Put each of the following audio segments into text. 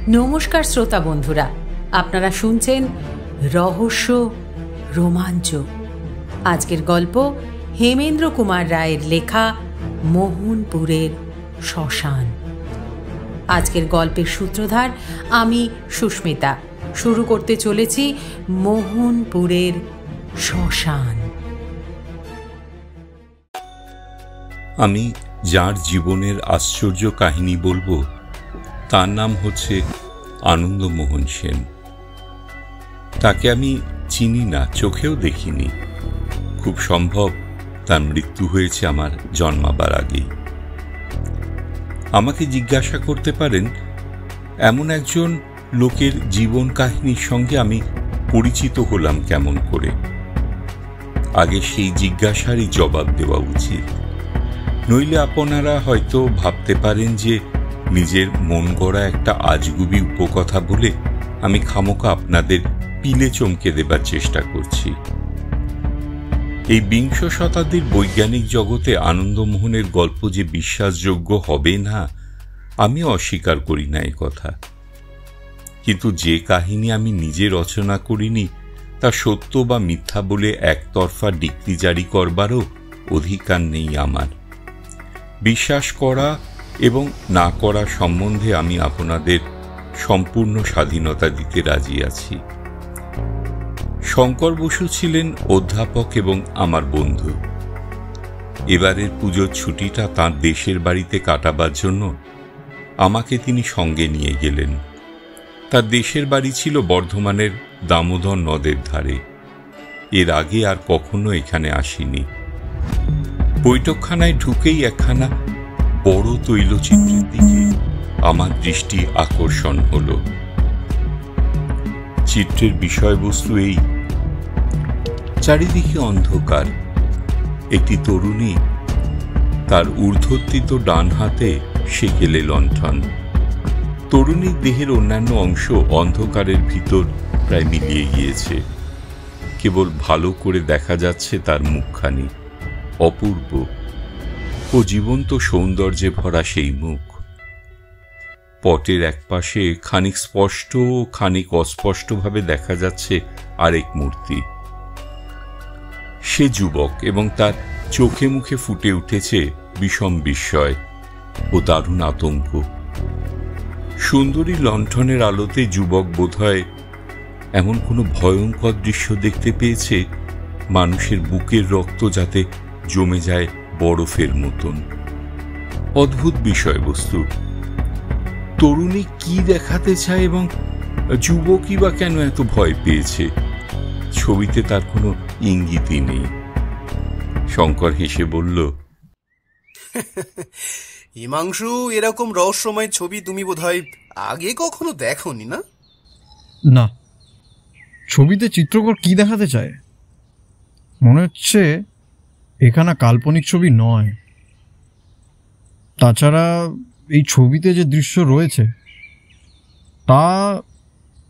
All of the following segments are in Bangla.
নমস্কার শ্রোতা বন্ধুরা, আপনারা শুনছেন রহস্য রোমাঞ্চ। আজকের গল্প হেমেন্দ্র কুমার রায়ের লেখা মোহনপুরের শ্মশান। আজকের গল্পের সূত্রধার আমি সুস্মিতা। শুরু করতে চলেছি মোহনপুরের শ্মশান। আমি যার জীবনের আশ্চর্য কাহিনী বলবো তার নাম হচ্ছে আনন্দমোহন সেন। তাকে আমি চিনি না, চোখেও দেখিনি। খুব সম্ভব তার মৃত্যু হয়েছে আমার জন্মাবার আগেই। আমাকে জিজ্ঞাসা করতে পারেন, এমন একজন লোকের জীবন কাহিনীর সঙ্গে আমি পরিচিত হলাম কেমন করে? আগে সেই জিজ্ঞাসারই জবাব দেওয়া উচিত, নইলে আপনারা হয়তো ভাবতে পারেন যে নিজের মন গড়া একটা আজগুবি উপকথা বলে আমি খামোকা আপনাদের পিলে চমকে দেবার চেষ্টা করছি। এই বিংশ শতাব্দীর বৈজ্ঞানিক জগতে আনন্দমোহনের গল্প যে বিশ্বাসযোগ্য হবে না, আমি অস্বীকার করি না এই কথা। কিন্তু যে কাহিনী আমি নিজে রচনা করিনি তা সত্য বা মিথ্যা বলে একতরফা ডিক্রি জারি করবারও অধিকার নেই আমার। বিশ্বাস করা এবং না করা সম্বন্ধে আমি আপনাদের সম্পূর্ণ স্বাধীনতা দিতে রাজি আছি। শঙ্কর বসু ছিলেন অধ্যাপক এবং আমার বন্ধু। এবারের পুজোর ছুটিটা তাঁর দেশের বাড়িতে কাটাবার জন্য আমাকে তিনি সঙ্গে নিয়ে গেলেন। তার দেশের বাড়ি ছিল বর্ধমানের দামোদর নদের ধারে। এর আগে আর কখনো এখানে আসিনি। বৈঠকখানায় ঢুকেই একখানা বড় তৈলচিত্রের দিকে আমার দৃষ্টি আকর্ষণ হল। চিত্রের বিষয়বস্তু এই: চারিদিকে অন্ধকার। একটি তরুণী, তার ঊর্ধ্বতৃত ডান হাতে সেকেলে লণ্ঠন। তরুণীর দেহের অন্যান্য অংশ অন্ধকারের ভিতর প্রায় মিলিয়ে গিয়েছে। কেবল ভালো করে দেখা যাচ্ছে তার মুখখানি, অপূর্ব ও জীবন্ত সৌন্দর্যে ভরা সেই মুখ। পটের একপাশে খানিক স্পষ্ট ও খানিক অস্পষ্টভাবে দেখা যাচ্ছে আরেক মূর্তি। সে যুবক এবং তার চোখে মুখে ফুটে উঠেছে বিষম বিস্ময় ও দারুণ আতঙ্ক। সুন্দরী লণ্ঠনের আলোতে যুবক বোধহয় এমন কোনো ভয়ঙ্কর দৃশ্য দেখতে পেয়েছে, মানুষের বুকের রক্ত যাতে জমে যায় বরফের মতন। অদ্ভুত বিষয়বস্তু। তরুণী কি দেখাতে চায় এবং যুবকই বা কেন এত ভয় পেয়েছে, ছবিতে তার কোনো ইঙ্গিতই নেই। শঙ্কর হেসে বলল, হিমাংশু, এরকম রহস্যময় ছবি তুমি বোধহয় আগে কখনো দেখোনি, না? না, ছবিতে চিত্রকর কি দেখাতে চায় মনে হচ্ছে এখানে কাল্পনিক ছবি নয়। তাছাড়া এই ছবিতে যে দৃশ্য রয়েছে তা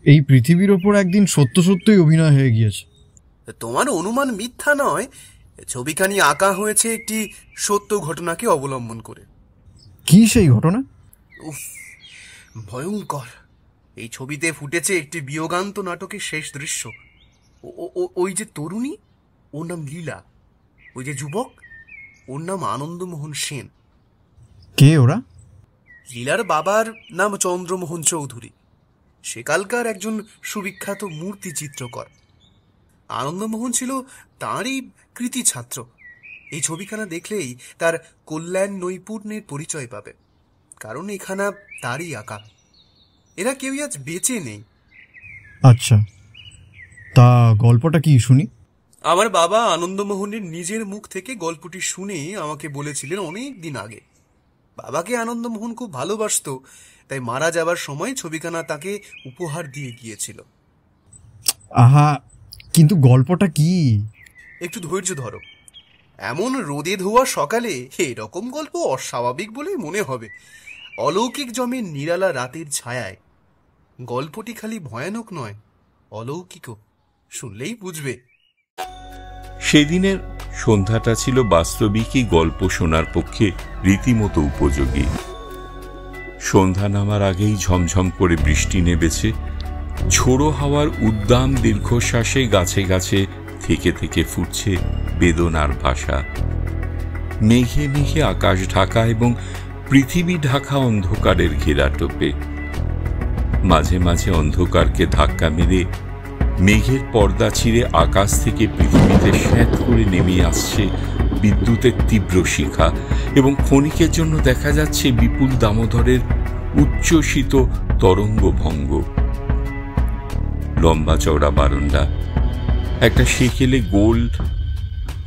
এই পৃথিবীর ওপর একদিন সত্য সত্যই অভিনয় হয়ে গিয়েছে। তোমার অনুমান মিথ্যা নয়। ছবিখানি আঁকা হয়েছে একটি সত্য ঘটনাকে অবলম্বন করে। কি সেই ঘটনা? উফ, ভয়ঙ্কর। এই ছবিতে ফুটেছে একটি বিয়োগান্ত নাটকের শেষ দৃশ্য। ওই যে তরুণী, ওর নাম লীলা। ওই যে যুবক, ওর নাম আনন্দমোহন সেন। কে ওরা? লীলার বাবার নাম চন্দ্রমোহন চৌধুরী, সেকালকার একজন সুবিখ্যাত মূর্তি চিত্রকর। আনন্দমোহন ছিল তাঁরই কৃতি ছাত্র। এই ছবিখানা দেখলেই তার কল্যাণ নৈপুণ্যের পরিচয় পাবে, কারণ এখানা তারই আঁকা। এরা কেউই আজ বেঁচে নেই। আচ্ছা, তা গল্পটা কি শুনি? আমার বাবা আনন্দমোহনের নিজের মুখ থেকে গল্পটি শুনে আমাকে বলেছিলেন অনেক দিন আগে। বাবাকে আনন্দমোহন খুব ভালোবাসত, তাই মারা যাবার সময় ছবিখানা তাকে উপহার দিয়ে গিয়েছিল। আহা, কিন্তু গল্পটা কি? একটু ধৈর্য ধরো। এমন রোদে ধোয়া সকালে এরকম গল্প অস্বাভাবিক বলেই মনে হবে। অলৌকিক জমে নিরালা রাতের ছায়ায়। গল্পটি খালি ভয়ানক নয়, অলৌকিকও। শুনলেই বুঝবে। সেদিনের সন্ধ্যাটা ছিল বাস্তবিকই গল্প শোনার পক্ষে রীতিমতো উপযোগী। সন্ধ্যা নামার আগেই ঝমঝম করে বৃষ্টি নেমেছে। ঝোড়ো হাওয়ার উদ্দাম দীর্ঘশ্বাসে গাছে গাছে থেকে থেকে ফুটছে বেদনার ভাষা। মেঘে মেঘে আকাশ ঢাকা এবং পৃথিবী ঢাকা অন্ধকারের ঘেরাটোপে। মাঝে মাঝে অন্ধকারকে ধাক্কা মেরে মেঘের পর্দা ছিঁড়ে আকাশ থেকে পৃথিবীতে স্যাঁত করে নেমে আসছে বিদ্যুতের তীব্র শিখা, এবং ক্ষণিকের জন্য দেখা যাচ্ছে বিপুল দামোদরের উচ্ছ্বসিত তরঙ্গ ভঙ্গ। লম্বা চওড়া বারান্দা, একটা সেকেলে গোল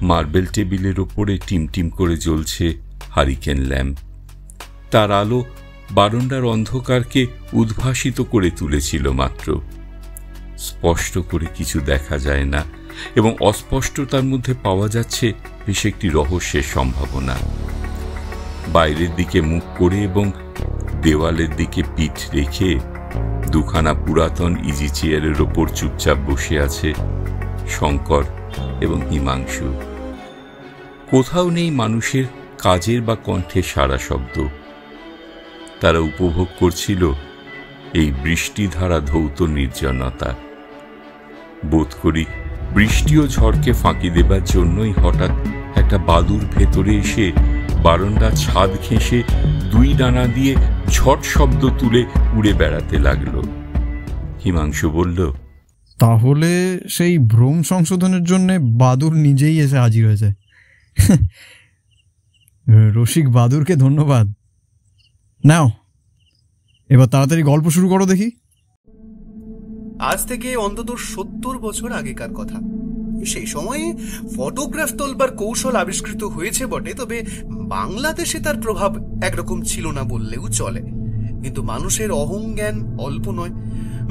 মার্বেল টেবিলের ওপরে টিমটিম করে জ্বলছে হারিকেন ল্যাম্প। তার আলো বারান্দার অন্ধকারকে উদ্ভাসিত করে তুলেছিল মাত্র। স্পষ্ট করে কিছু দেখা যায় না, এবং অস্পষ্টতার মধ্যে পাওয়া যাচ্ছে বেশ একটি রহস্যের সম্ভাবনা। বাইরের দিকে মুখ করে এবং দেওয়ালের দিকে পিঠ রেখে দুখানা পুরাতন ইজি চেয়ারের ওপর চুপচাপ বসে আছে শঙ্কর এবং হিমাংশু। কোথাও নেই মানুষের কাজের বা কণ্ঠের সারা শব্দ। তারা উপভোগ করছিল এই বৃষ্টিধারা ধৌত নির্জনতা। বোধ করি বৃষ্টি ও ঝড়কে ফাঁকি দেবার জন্যই হঠাৎ একটা বাদুর ভেতরে এসে বারান্দার ছাদ ঘেঁষে দুই ডানা দিয়ে ঝট শব্দ তুলে উড়ে বেড়াতে লাগলো। হিমাংশু বলল, তাহলে সেই ভ্রম সংশোধনের জন্য বাদুর নিজেই এসে হাজির হয়েছে। রসিক বাদুরকে ধন্যবাদ। নাও এবার তাড়াতাড়ি গল্প শুরু করো দেখি। আজ থেকে অন্তত 70 বছর আগেকার কথা। সেই সময়ে ফটোগ্রাফ তোলবার কৌশল আবিষ্কৃত হয়েছে বটে, তবে বাংলাদেশে তার প্রভাব একরকম ছিল না বললেও চলে। কিন্তু মানুষের অহংজ্ঞান অল্প নয়।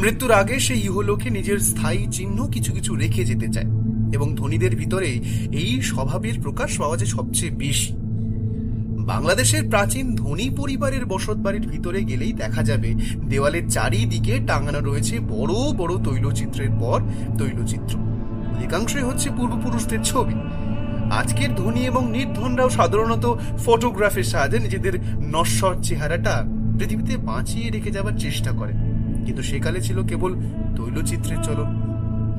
মৃত্যুর আগে সে ইহলোকে নিজের স্থায়ী চিহ্ন কিছু কিছু রেখে যেতে চায়, এবং ধনীদের ভিতরে এই স্বভাবের প্রকাশ পাওয়া যায় সবচেয়ে বেশি। বাংলাদেশের প্রাচীন ধনী পরিবারের বসত বাড়ির ভিতরে গেলেই দেখা যাবে দেওয়ালের চারিদিকে টাঙানো রয়েছে বড় বড় তৈলচিত্রের পর তৈলচিত্র। অধিকাংশই হচ্ছে পূর্বপুরুষদের ছবি। আজকের ধনী এবং নির্ধনরাও সাধারণত ফটোগ্রাফের সাহায্যে নিজেদের নশ্বর চেহারাটা পৃথিবীতে বাঁচিয়ে রেখে যাবার চেষ্টা করে, কিন্তু সেকালে ছিল কেবল তৈলচিত্রের চলন।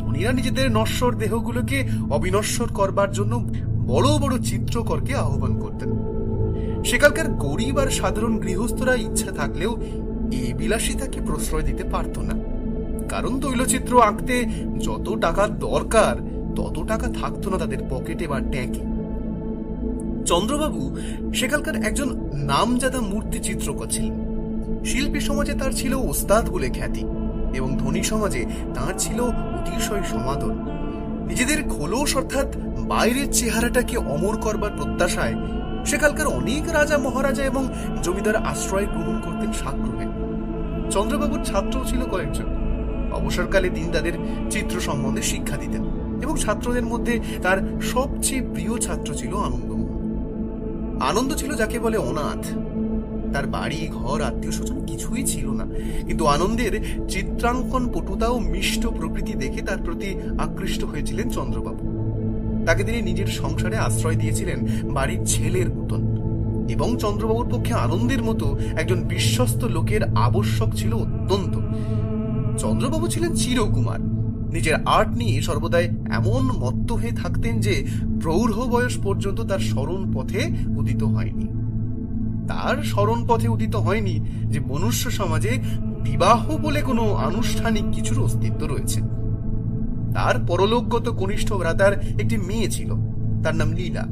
ধনীরা নিজেদের নশ্বর দেহগুলোকে অবিনশ্বর করবার জন্য বড় বড় চিত্রকরকে আহ্বান করতেন। সেকালকার গরিব আর সাধারণ গৃহস্থরা ইচ্ছা থাকলেও এই বিলাসিতাকে প্রশ্রয় দিতে পারত না, কারণ তৈলচিত্র আঁকতে যত টাকা দরকার তত টাকা থাকতো না তাদের পকেটে বা ট্যাঁকে। চন্দ্রবাবু সেকালকার একজন নামজাদা মূর্তি চিত্রকর ছিলেন। শিল্পী সমাজে তার ছিল ওস্তাদ বলে খ্যাতি, এবং ধনী সমাজে তার ছিল অতিশয় সমাদর। নিজেদের খোলস অর্থাৎ বাইরের চেহারাটাকে অমর করবার প্রত্যাশায় সেকালকার অনেক রাজা মহারাজা এবং জমিদার আশ্রয় গ্রহণ করতেন সাগ্রহে। চন্দ্রবাবুর ছাত্রও ছিল কয়েকজন। অবসরকালে তিনি তাদের চিত্র সম্বন্ধে শিক্ষা দিতেন, এবং ছাত্রদের মধ্যে তার সবচেয়ে প্রিয় ছাত্র ছিল আনন্দমোহন। আনন্দ ছিল যাকে বলে অনাথ। তার বাড়ি ঘর আত্মীয় স্বজন কিছুই ছিল না, কিন্তু আনন্দের চিত্রাঙ্কন পটুতা ও মিষ্ট প্রকৃতি দেখে তার প্রতি আকৃষ্ট হয়েছিলেন চন্দ্রবাবু। তাকে তিনি নিজের সংসারে আশ্রয় দিয়েছিলেন বাড়ির ছেলের মতন, এবং চন্দ্রবাবুর পক্ষে আনন্দের মতো একজন বিশ্বস্ত লোকের আবশ্যক ছিল অত্যন্ত। চন্দ্রবাবু ছিলেন চিরকুমার। নিজের আর্ট নিয়ে সর্বদাই এমন মত্ত হয়ে থাকতেন যে প্রৌঢ় বয়স পর্যন্ত তার স্মরণ পথে উদিত হয়নি। তার স্মরণ পথে উদিত হয়নি যে মনুষ্য সমাজে বিবাহ বলে কোনো আনুষ্ঠানিক কিছুর অস্তিত্ব রয়েছে। তার পরলোকগত কনিষ্ঠ ভ্রাতার একটি মেয়ে ছিল, তার নাম লীলা।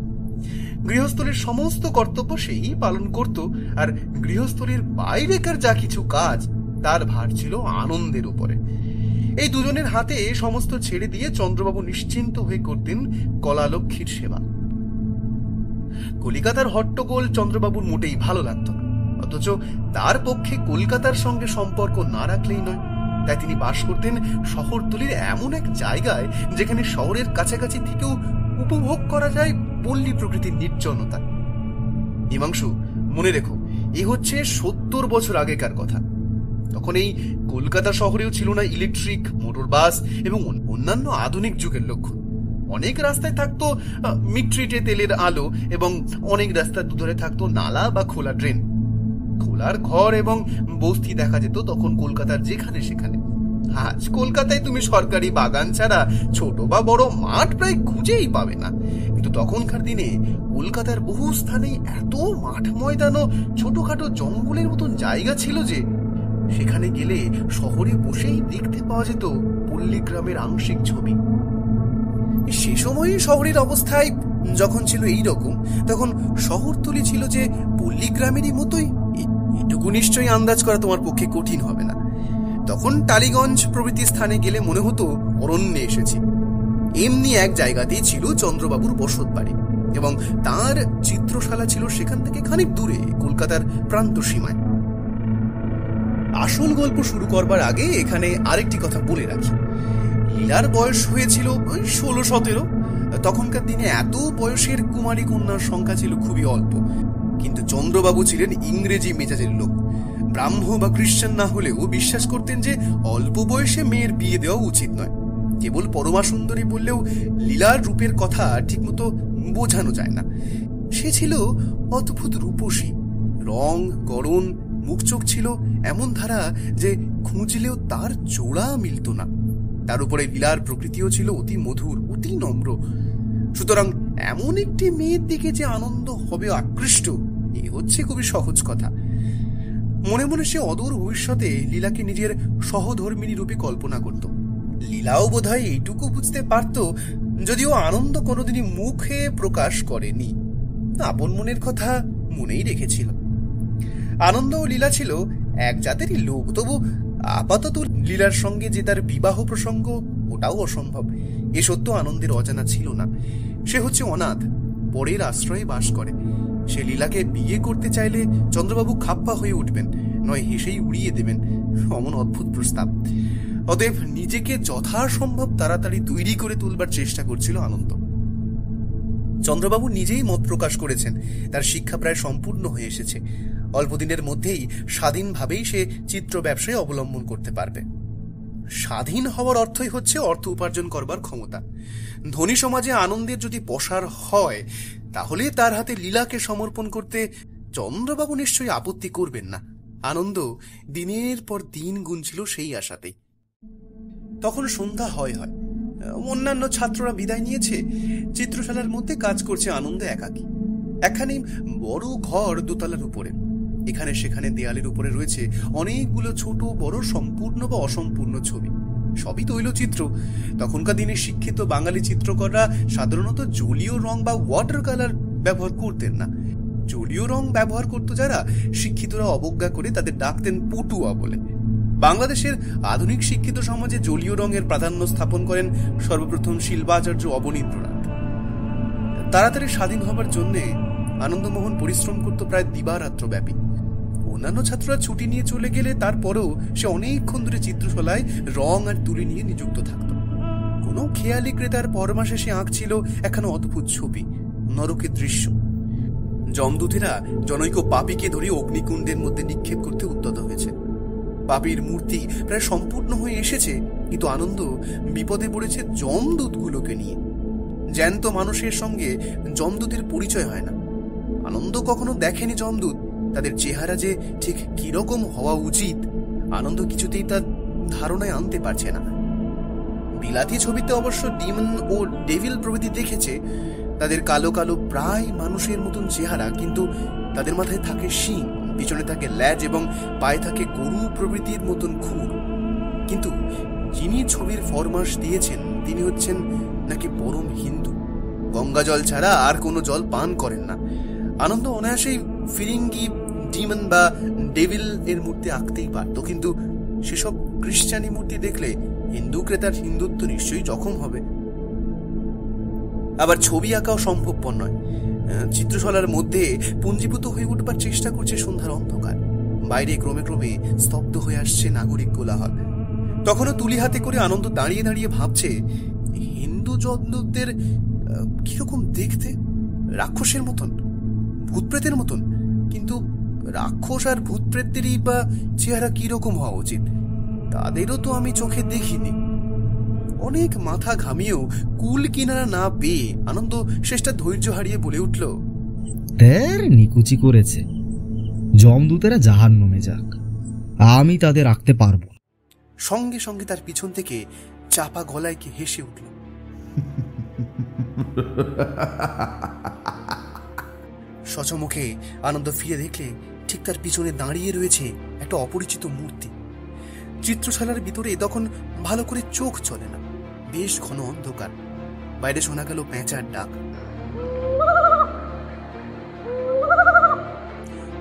গৃহস্থলীর সমস্ত কর্তব্য সেই পালন করত, আর গৃহস্থলীর বাইরেকার যা কিছু কাজ তার ভার ছিল আনন্দের উপরে। এই দুজনের হাতে সমস্ত ছেড়ে দিয়ে চন্দ্রবাবু নিশ্চিন্ত হয়ে করতেন কলালক্ষ্মীর সেবা। কলিকাতার হট্টগোল চন্দ্রবাবুর মোটেই ভালো লাগত না, অথচ তার পক্ষে কলকাতার সঙ্গে সম্পর্ক না রাখলেই নয়। তাই তিনি বাস করতেন শহরতলির এমন এক জায়গায় যেখানে শহরের কাছাকাছি থেকেও উপভোগ করা যায় পল্লী প্রকৃতির নির্জনতা। হিমাংশু, মনে রেখো, এ হচ্ছে 70 বছর আগেকার কথা। তখন এই কলকাতা শহরেও ছিল না ইলেকট্রিক, মোটর বাস এবং অন্যান্য আধুনিক যুগের লক্ষণ। অনেক রাস্তায় থাকতো মিট্রিটে তেলের আলো, এবং অনেক রাস্তার দুধারে থাকতো নালা বা খোলা ড্রেন। খোলার ঘর এবং বস্তি দেখা যেত তখন কলকাতার যেখানে সেখানে। আজ কলকাতায় তুমি সরকারি বাগান ছাড়া ছোট বা বড় মাঠ প্রায় খুঁজেই পাবে না, কিন্তু তখনকার দিনে কলকাতার বহু স্থানে এত মাঠ ময়দান ও ছোটখাটো জঙ্গলের মতন জায়গা ছিল যে সেখানে গেলে শহরে বসেই দেখতে পাওয়া যেত পল্লীগ্রামের আংশিক ছবি। সে সময় শহরের অবস্থায় যখন ছিল এইরকম, তখন শহরতলি ছিল যে পল্লীগ্রামেরই মতোই, এটুকু নিশ্চয়ই আন্দাজ করা তোমার পক্ষে কঠিন হবে না। তখন টালিগঞ্জ প্রভৃতি স্থানে গেলে মনে হতো অরণ্যে এসেছি। এমনি এক জায়গাতেই ছিল চন্দ্রবাবুর বসত বাড়ি এবং তার চিত্রশালা ছিল সেখান থেকে খানিক দূরে কলকাতার প্রান্ত সীমায়। আসল গল্প শুরু করবার আগে এখানে আরেকটি কথা বলে রাখি। লীলার বয়স হয়েছিল 16-17। তখনকার দিনে এত বয়সের কুমারী কন্যার সংখ্যা ছিল খুবই অল্প, কিন্তু চন্দ্রবাবু ছিলেন ইংরেজি মেজাজের লোক। ব্রাহ্ম বা খ্রিস্টান না হলেও বিশ্বাস করতেন যে অল্প বয়সে মেয়ের বিয়ে দেওয়া উচিত নয়। কেবল পরমা সুন্দরী বললেও লীলার রূপের কথা ঠিকমতো বোঝানো যায় না। সে ছিল অদ্ভুত রূপসী, রং গড়ন মুখ চোখ ছিল এমন ধারা যে খুঁজলেও তার জোড়া মিলত না। তার উপরে লীলার প্রকৃতিও ছিল অতি মধুর, অতি নম্র। সুতরাং এমন একটি মেয়ের দিকে যে আনন্দ হবে আকৃষ্ট, এ হচ্ছে খুবই সহজ কথা। মনে মনে সে অদূর ভবিষ্যতে লীলাকে নিজের সহধর্মিণী রূপে কল্পনা করত। লীলাও বোধহয় এইটুকু বুঝতে পারত, যদিও আনন্দ কোনোদিনই মুখে প্রকাশ করেনি, আপন মনের কথা মনেই রেখেছিল। আনন্দ ও লীলা ছিল এক জাতেরই লোক, তবু আপাতত লীলার সঙ্গে যে তার বিবাহ প্রসঙ্গ, ওটাও অসম্ভব। এ সত্য আনন্দের অজানা ছিল না। সে হচ্ছে অনাথ, পরের আশ্রয়ে বাস করে। সে লীলাকে বিয়ে করতে চাইলে চন্দ্রবাবু খাপ্পা হয়ে উঠবেন, নয় হেসেই উড়িয়ে দেবেন। অমন অদ্ভুত প্রস্তাব। অতএব নিজেকে যথাসম্ভব তাড়াতাড়ি তৈরি করে তুলবার চেষ্টা করছিল আনন্দ। চন্দ্রবাবু নিজেই মত প্রকাশ করেছেন তার শিক্ষা প্রায় সম্পূর্ণ হয়ে এসেছে। অল্পদিনের মধ্যেই স্বাধীনভাবেই সে চিত্র ব্যবসায় অবলম্বন করতে পারবে। স্বাধীন হওয়ার অর্থই হচ্ছে অর্থ উপার্জন করবার ক্ষমতা। ধনী সমাজে আনন্দের যদি পসার হয়, তাহলে তার হাতে লীলাকে সমর্পণ করতে চন্দ্রবাবু নিশ্চয়ই আপত্তি করবেন না। আনন্দ দিনের পর দিন গুনছিল সেই আশাতেই। তখন সন্ধ্যা হয়। অন্যান্য ছাত্ররা বিদায় নিয়েছে। চিত্রশালার মধ্যে কাজ করছে আনন্দ একাকী। একখানি বড় ঘর দোতলার উপরে। এখানে সেখানে দেয়ালের উপরে রয়েছে অনেকগুলো ছোট বড় সম্পূর্ণ বা অসম্পূর্ণ ছবি, সবই তৈলচিত্র। তখনকার দিনে শিক্ষিত বাঙালি চিত্রকররা সাধারণত জলীয় রং বা ওয়াটার কালার ব্যবহার করতেন না। জলীয় রং ব্যবহার করত যারা, শিক্ষিতরা অবজ্ঞা করে তাদের ডাকতেন পটুয়া বলে। বাংলাদেশের আধুনিক শিক্ষিত সমাজে জলীয় রঙের প্রাধান্য স্থাপন করেন সর্বপ্রথম শিল্পাচার্য অবনীন্দ্রনাথ। তাড়াতাড়ি স্বাধীন হবার জন্য আনন্দমোহন পরিশ্রম করত প্রায় দিবারাত্র ব্যাপী। অন্যান্য ছাত্ররা ছুটি নিয়ে চলে গেলে তারপরেও সে অনেকক্ষণ ধরে চিত্রশালায় রং আর তুলি নিয়ে নিযুক্ত থাকত। কোনো খেয়ালি ক্রেতার পরমাসে সে আঁকছিল একখানা অদ্ভুত ছবি, নরকের দৃশ্য। যমদূতেরা জনৈক পাপীকে ধরে অগ্নিকুণ্ডের মধ্যে নিক্ষেপ করতে উদ্যত হয়েছে। পাপীর মূর্তি প্রায় সম্পূর্ণ হয়ে এসেছে, কিন্তু আনন্দ বিপদে পড়েছে যমদূতগুলোকে নিয়ে। জ্যান্ত মানুষের সঙ্গে যমদূতের পরিচয় হয় না। আনন্দ কখনো দেখেনি যমদূত। তাদের চেহারা যে ঠিক কিরকম হওয়া উচিত আনন্দ কিছুতেই তার ধারণায় আনতে পারছে না। বিলাতি ছবিতে অবশ্য ডিমন ও ডেভিল প্রভৃতি দেখেছে। তাদের কালো কালো প্রায় মানুষের মতন চেহারা, কিন্তু তাদের মাথায় থাকে শিং, পিছনে থাকে ল্যাজ এবং পায়ে থাকে গরু প্রভৃতির মতন খুর। কিন্তু যিনি ছবির ফরমাস দিয়েছেন তিনি হচ্ছেন নাকি পরম হিন্দু। গঙ্গা জল ছাড়া আর কোনো জল পান করেন না। আনন্দ অনায়াসেই ফিরিঙ্গি, ডিমন বা ডেভিল এর মূর্তি আঁকতেই পারত, কিন্তু সেসব খ্রিস্টানি মূর্তি দেখলে হিন্দু ক্রেতার হিন্দুত্ব নিশ্চয়ই জখম হবে। আবার ছবি আঁকাও সম্ভবপর নয়। চিত্রশালার মধ্যে পুঞ্জীভূত হয়ে উঠবার চেষ্টা করছে সন্ধ্যার অন্ধকার। বাইরে ক্রমে ক্রমে স্তব্ধ হয়ে আসছে নাগরিক কোলাহল। তখনও তুলি হাতে করে আনন্দ দাঁড়িয়ে দাঁড়িয়ে ভাবছে, হিন্দু যমদূতদের কিরকম দেখতে, রাক্ষসের মতন, ভূতপ্রেতের মতন। কিন্তু রাক্ষস আর ভূতপ্রেতদেরই বা চেহারা কিরকম হওয়া উচিত, তাদেরও তো আমি চোখে দেখিনি। অনেক মাথা ঘামিয়েও কুল কিনারা না পেয়ে আনন্দ শেষটা ধৈর্য হারিয়ে বলে উঠল, তের নিকুচি করেছে, যমদূতেরা জাহান্নামে যাক, আমি তাদের রাখতে পারবো। সঙ্গে সঙ্গে তার পিছন থেকে চাপা গলায় কি হেসে উঠল। সচমুখে আনন্দ ফিরে দেখলে ঠিক তার পিছনে দাঁড়িয়ে রয়েছে একটা অপরিচিত মূর্তি। চিত্রশালার ভিতরে তখন ভালো করে চোখ চলে না, বেশ ঘন অন্ধকার। বাইরে শোনা গেল পেঁচার ডাক।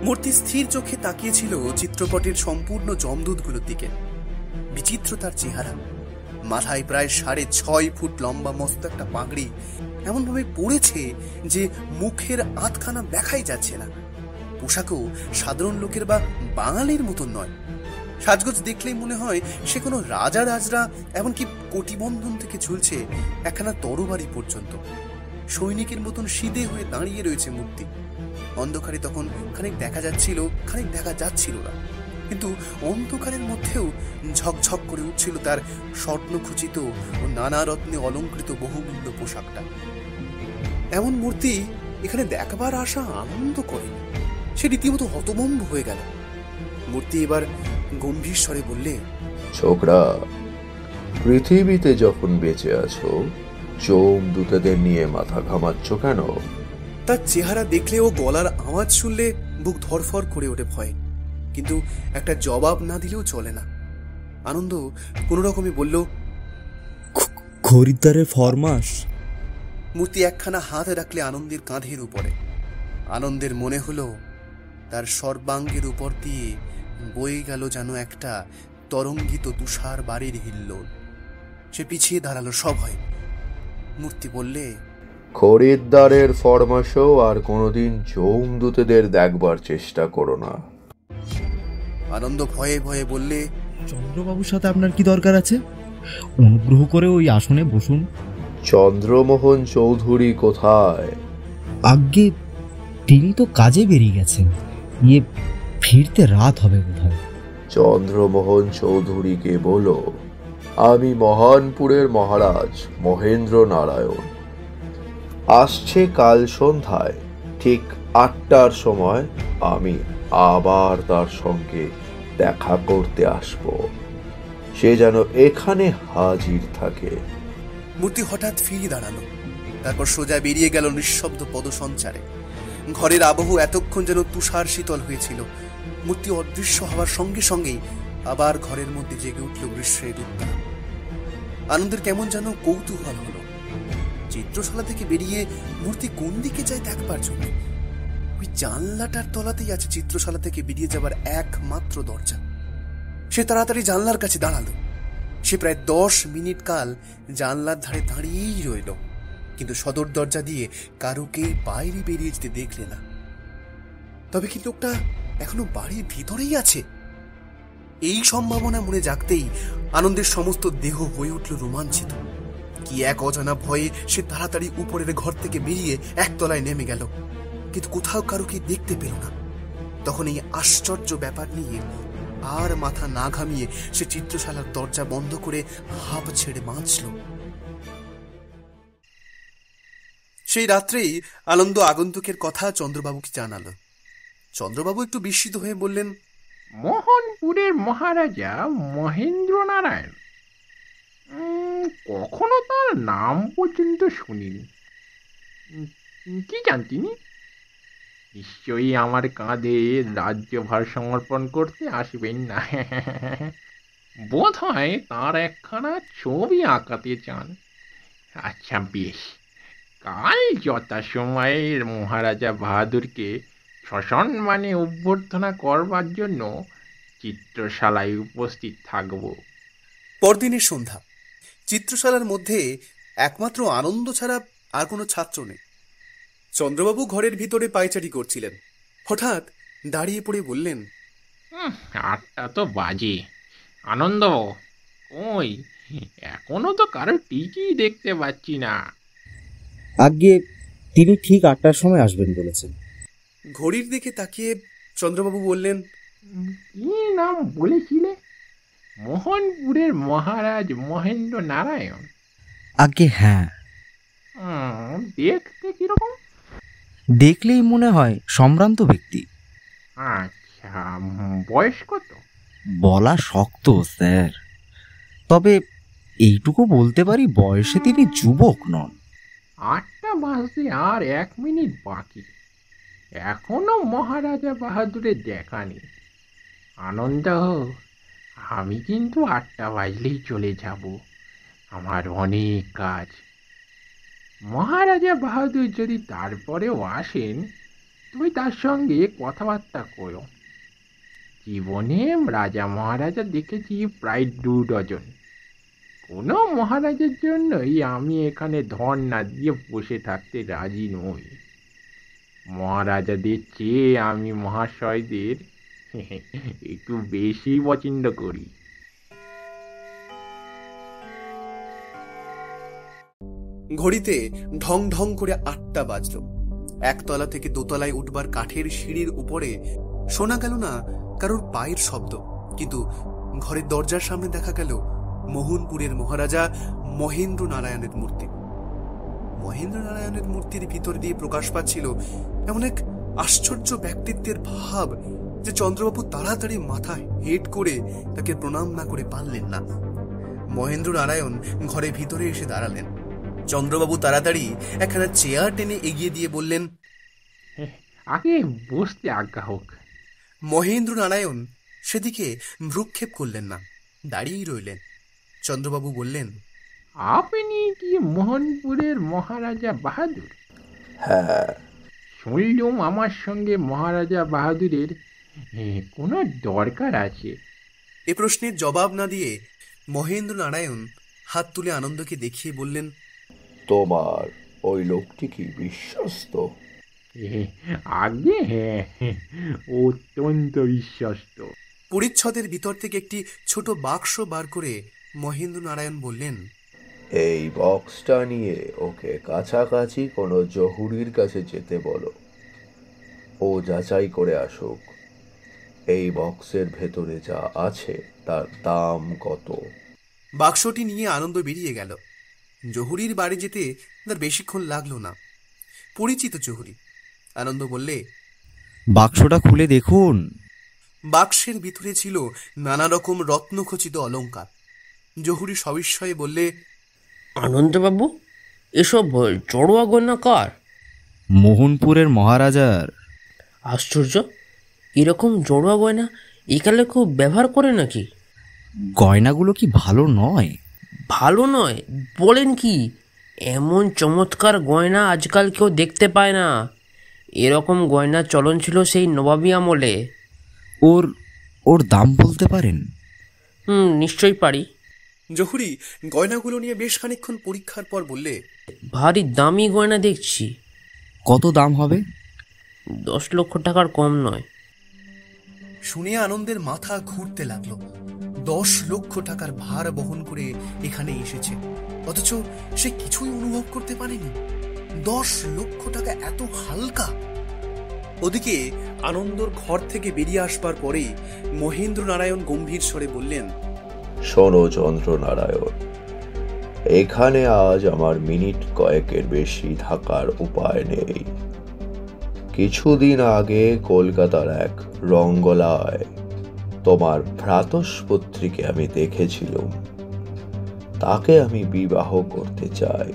মূর্তি স্থির চোখে তাকিয়েছিল চিত্রপটের সম্পূর্ণ যমদূতগুলোর দিকে। বিচিত্র তার চেহারা, মাথায় প্রায় 6.5 ফুট লম্বা মস্ত একটা পাগড়ি এমন ভাবে পড়েছে যে মুখের আধখানা দেখাই যাচ্ছে না। পোশাকও সাধারণ লোকের বা বাঙালির মতন নয়। সাজগোজ দেখলেই মনে হয় সে কোনো রাজা রাজরা, এমনকি কটিবন্ধন থেকে ঝুলছে একখানা তরবারি পর্যন্ত। সৈনিকের মতন সিধে হয়ে দাঁড়িয়ে রয়েছে মূর্তি। অন্ধকারে তখন খানিক দেখা যাচ্ছিল, খানিক দেখা যাচ্ছিল না, কিন্তু অন্ধকারের মধ্যেও ঝকঝক করে উঠছিল তার স্বর্ণখচিত ও নানা রত্নে অলঙ্কৃত বহুমূল্য পোশাকটা। এমন মূর্তি এখানে দেখবার আশা আনন্দ করে, সে রীতিমতো হতভম্ব হয়ে গেল। মূর্তি এবার গম্ভীর স্বরে বললে, ছোকরা, পৃথিবীতে যখন বেঁচে আছো যমদূতদের নিয়ে মাথা ঘামাচ্ছ কেন? তার চেহারা দেখলে ও গলার আওয়াজ শুনলে বুক ধরফর করে ওঠে ভয়ে, কিন্তু একটা জবাব না দিলেও চলে না। আনন্দ কোন রকমে বলল, খরিদ্দারের ফরমাস। মূর্তি একখানা হাত রাখলে আনন্দের কাঁধের উপরে। আনন্দের মনে হলো তার সর্বাঙ্গের উপর দিয়ে বয়ে গেল যেন একটা তরঙ্গিত তুষার বাড়ির হিল্লোল। সে পিছিয়ে দাঁড়ালো সভয়ে। মূর্তি বললে, খরিদ্দারের ফরমাসও আর কোনোদিন যমদূতদের দেখবার চেষ্টা করো না। আনন্দ ভয়ে ভয়ে বললে, চন্দ্রবাবুর সাথে আপনার কি দরকার আছে? অনুগ্রহ করে ওই আসনে বসুন। চন্দ্রমোহন চৌধুরী কোথায়? আজ্ঞে, তিনি তো কাজে বেরিয়ে গেছেন, ফিরতে রাত হবে বোধহয়। চন্দ্রমোহন চৌধুরীকে বলো আমি মহানপুরের মহারাজ মহেন্দ্র নারায়ণ আসছে কাল সন্ধ্যায় ঠিক 8টার সময় আমি আবার তার সঙ্গে দেখা করতে আসব, সে যেন এখানে হাজির থাকে। মূর্তি হঠাৎ ফিরে দাঁড়ালো, তারপর সোজা বেরিয়ে গেল নিঃশব্দ পদসঞ্চারে। ঘরের আবহ এতক্ষণ যেন তুষার শীতল হয়েছিল। মূর্তি অদৃশ্য হওয়ার সঙ্গে সঙ্গেই আবার ঘরের মধ্যে জেগে উঠল গ্রীষ্মের উত্তাপ। আনন্দের কেমন যেন কৌতূহল হলো। চিত্রশালা থেকে বেরিয়ে মূর্তি কোন দিকে যায় দেখবার জন্য। ওই জানলাটার তলাতেই আছে চিত্রশালা থেকে বেরিয়ে যাবার একমাত্র দরজা। সে তাড়াতাড়ি জানলার কাছে দাঁড়ালো। সে প্রায় 10 মিনিট কাল জানলার ধারে দাঁড়িয়েই রইল, কিন্তু সদর দরজা দিয়ে কারুকেই বাইরে বেরিয়ে যেতে দেখলে না। তবে কি লোকটা এখনো বাড়ির ভিতরেই আছে? এই সম্ভাবনা মনে জাগতেই আনন্দের সমস্ত দেহ হয়ে উঠল রোমাঞ্চিত। কি এক অজানা ভয়ে সে তাড়াতাড়ি উপরের ঘর থেকে বেরিয়ে একতলায় নেমে গেল, কিন্তু কোথাও কারুকে দেখতে পেল না। তখন এই আশ্চর্য ব্যাপার নিয়ে আর মাথা না ঘামিয়ে সে চিত্রশালার দরজা বন্ধ করে হাঁপ ছেড়ে বাঁচল। সেই রাত্রেই আনন্দ আগন্তুকের কথা চন্দ্রবাবুকে জানালো। চন্দ্রবাবু একটু বিস্মিত হয়ে বললেন, মোহনপুরের মহারাজা মহেন্দ্র নারায়ণ? কখনো তার নাম পর্যন্ত শুনিনি। কি জান তিনি? নিশ্চয়ই আমার কাঁধে রাজ্যভার সমর্পণ করতে আসবেন না। বোধ হয় তাঁর একখানা ছবি আঁকাতে চান। আচ্ছা বেশ, কাল যথাসময়ে মহারাজা বাহাদুরকে সসম্মানে অভ্যর্থনা করবার জন্য চিত্রশালায় উপস্থিত থাকব। পরদিনের সন্ধ্যা। চিত্রশালার মধ্যে একমাত্র আনন্দ ছাড়া আর কোনো ছাত্র নেই। চন্দ্রবাবু ঘরের ভিতরে পায়চারি করছিলেন। হঠাৎ দাঁড়িয়ে পড়ে বললেন, 8টা তো বাজে। আনন্দ ওই এখনো তো কারো টিকি দেখতে পাচ্ছি না। আজ্ঞে, তিনি ঠিক 8টার সময় আসবেন বলেছেন। ঘড়ির দিকে তাকিয়ে চন্দ্রবাবু বললেন, কি নাম বলেছিলে? মোহনপুরের মহারাজ মহেন্দ্র নারায়ণ? আজ্ঞে হ্যাঁ। দেখতে কিরকম? দেখলেই মনে হয় সম্ভ্রান্ত ব্যক্তি। আচ্ছা, আচ্ছা, বয়স কত? বলা শক্ত স্যার, তবে এইটুকু বলতে পারি বয়সে তিনি যুবক নন। 8টা বাজতে আর 1 মিনিট বাকি। এখনো মহারাজা বাহাদুরের দেখা নেই। আনন্দ, আমি কিন্তু 8টা বাজলেই চলে যাব। আমার অনেক কাজ। মহারাজা বাহাদুর যদি তারপরেও আসেন, তুমি তার সঙ্গে কথাবার্তা করো। জীবনে রাজা মহারাজা দেখেছি প্রায় 2 ডজন। কোনো মহারাজের জন্যই আমি এখানে ধন না দিয়ে বসে থাকতে রাজি নই। মহারাজাদের চেয়ে আমি মহাশয়দের একটু বেশি পছন্দ করি। ঘড়িতে ঢং ঢং করে 8টা বাজলো। একতলা থেকে দোতলায় উঠবার কাঠের সিঁড়ির উপরে শোনা গেল না কারোর পায়ের শব্দ, কিন্তু ঘরের দরজার সামনে দেখা গেল মোহনপুরের মহারাজা মহেন্দ্র নারায়ণের মূর্তি। মহেন্দ্র নারায়ণের মূর্তির ভিতর দিয়ে প্রকাশ পাচ্ছিল এমন এক আশ্চর্য ব্যক্তিত্বের ভাব যে চন্দ্রবাবু তাড়াতাড়ি মাথা হেট করে তাকে প্রণাম না করে পারলেন না। মহেন্দ্র নারায়ণ ঘরে ভিতরে এসে দাঁড়ালেন। চন্দ্রবাবু তাড়াতাড়ি একখানা চেয়ার টেনে এগিয়ে দিয়ে বললেন, আগে বসতে আজ্ঞা হোক। মহেন্দ্র নারায়ণ সেদিকে ভ্রুক্ষেপ করলেন না, দাঁড়িয়েই রইলেন। চন্দ্রবাবু বললেন, আপনি কি মোহনপুরের মহারাজা বাহাদুর? হ্যাঁ। শুনলুম আমার সঙ্গে মহারাজা বাহাদুরের কোনো দরকার আছে। এ প্রশ্নের জবাব না দিয়ে মহেন্দ্র নারায়ণ হাত তুলে আনন্দকে দেখিয়ে বললেন, তোমার ওই লোকটি কি বিশ্বস্ত? আগে হ্যাঁ, অত্যন্ত বিশ্বস্ত। পরিচ্ছদের ভিতর থেকে একটি ছোট বাক্স বার করে মহেন্দ্র নারায়ণ বললেন, এই বক্সটা নিয়ে ওকে কাছাকাছি কোনো জহুরির কাছে যেতে বলো। ও যাচাই করে আসুক এই বক্সের ভেতরে যা আছে তার দাম কত। বাক্সটি নিয়ে আনন্দ বেরিয়ে গেল। জহুরির বাড়ি যেতে তার বেশিক্ষণ লাগলো না। পরিচিত জহুরি। আনন্দ বললে, বাক্সটা খুলে দেখুন। বাক্সের ভিতরে ছিল নানা রকম রত্নখচিত অলংকার। জহুরি সবিস্ময়ে বললে, আনন্দবাবু, এসব জড়োয়া গয়না কার? মোহনপুরের মহারাজার। আশ্চর্য, এরকম জড়োয়া গয়না একালে খুব ব্যবহার করে নাকি? গয়নাগুলো কি ভালো নয়? ভালো নয় বলেন কি? এমন চমৎকার গয়না আজকাল কেউ দেখতে পায় না। এরকম গয়নার চলন ছিল সেই নবাবী আমলে। ওর দাম বলতে পারেন? নিশ্চয়ই পারি। জহুরি গয়নাগুলো নিয়ে বেশ খানিকক্ষণ পরীক্ষার পর বললে, ভারী দামি গয়না দেখছি। কত দাম হবে? 10 লক্ষ টাকার কম নয়। শুনে আনন্দের মাথা ঘুরতে লাগলো। 10 লক্ষ টাকার ভার বহন করে এখানে এসেছে, অথচ সে কিছুই অনুভব করতে পারেনি। 10 লক্ষ টাকা এত হালকা। ওদিকে আনন্দর ঘর থেকে বেরিয়ে আসবার পরেই মহেন্দ্র নারায়ণ গম্ভীর স্বরে বললেন, শোনো চন্দ্রনারায়ণ, এখানে আজ আমার মিনিট কয়েকের বেশি থাকার উপায় নেই। কিছুদিন আগে কলকাতার এক রঙ্গলায় তোমার ভ্রাতস্পুত্রীকে আমি দেখেছিলাম। তাকে আমি বিবাহ করতে চাই।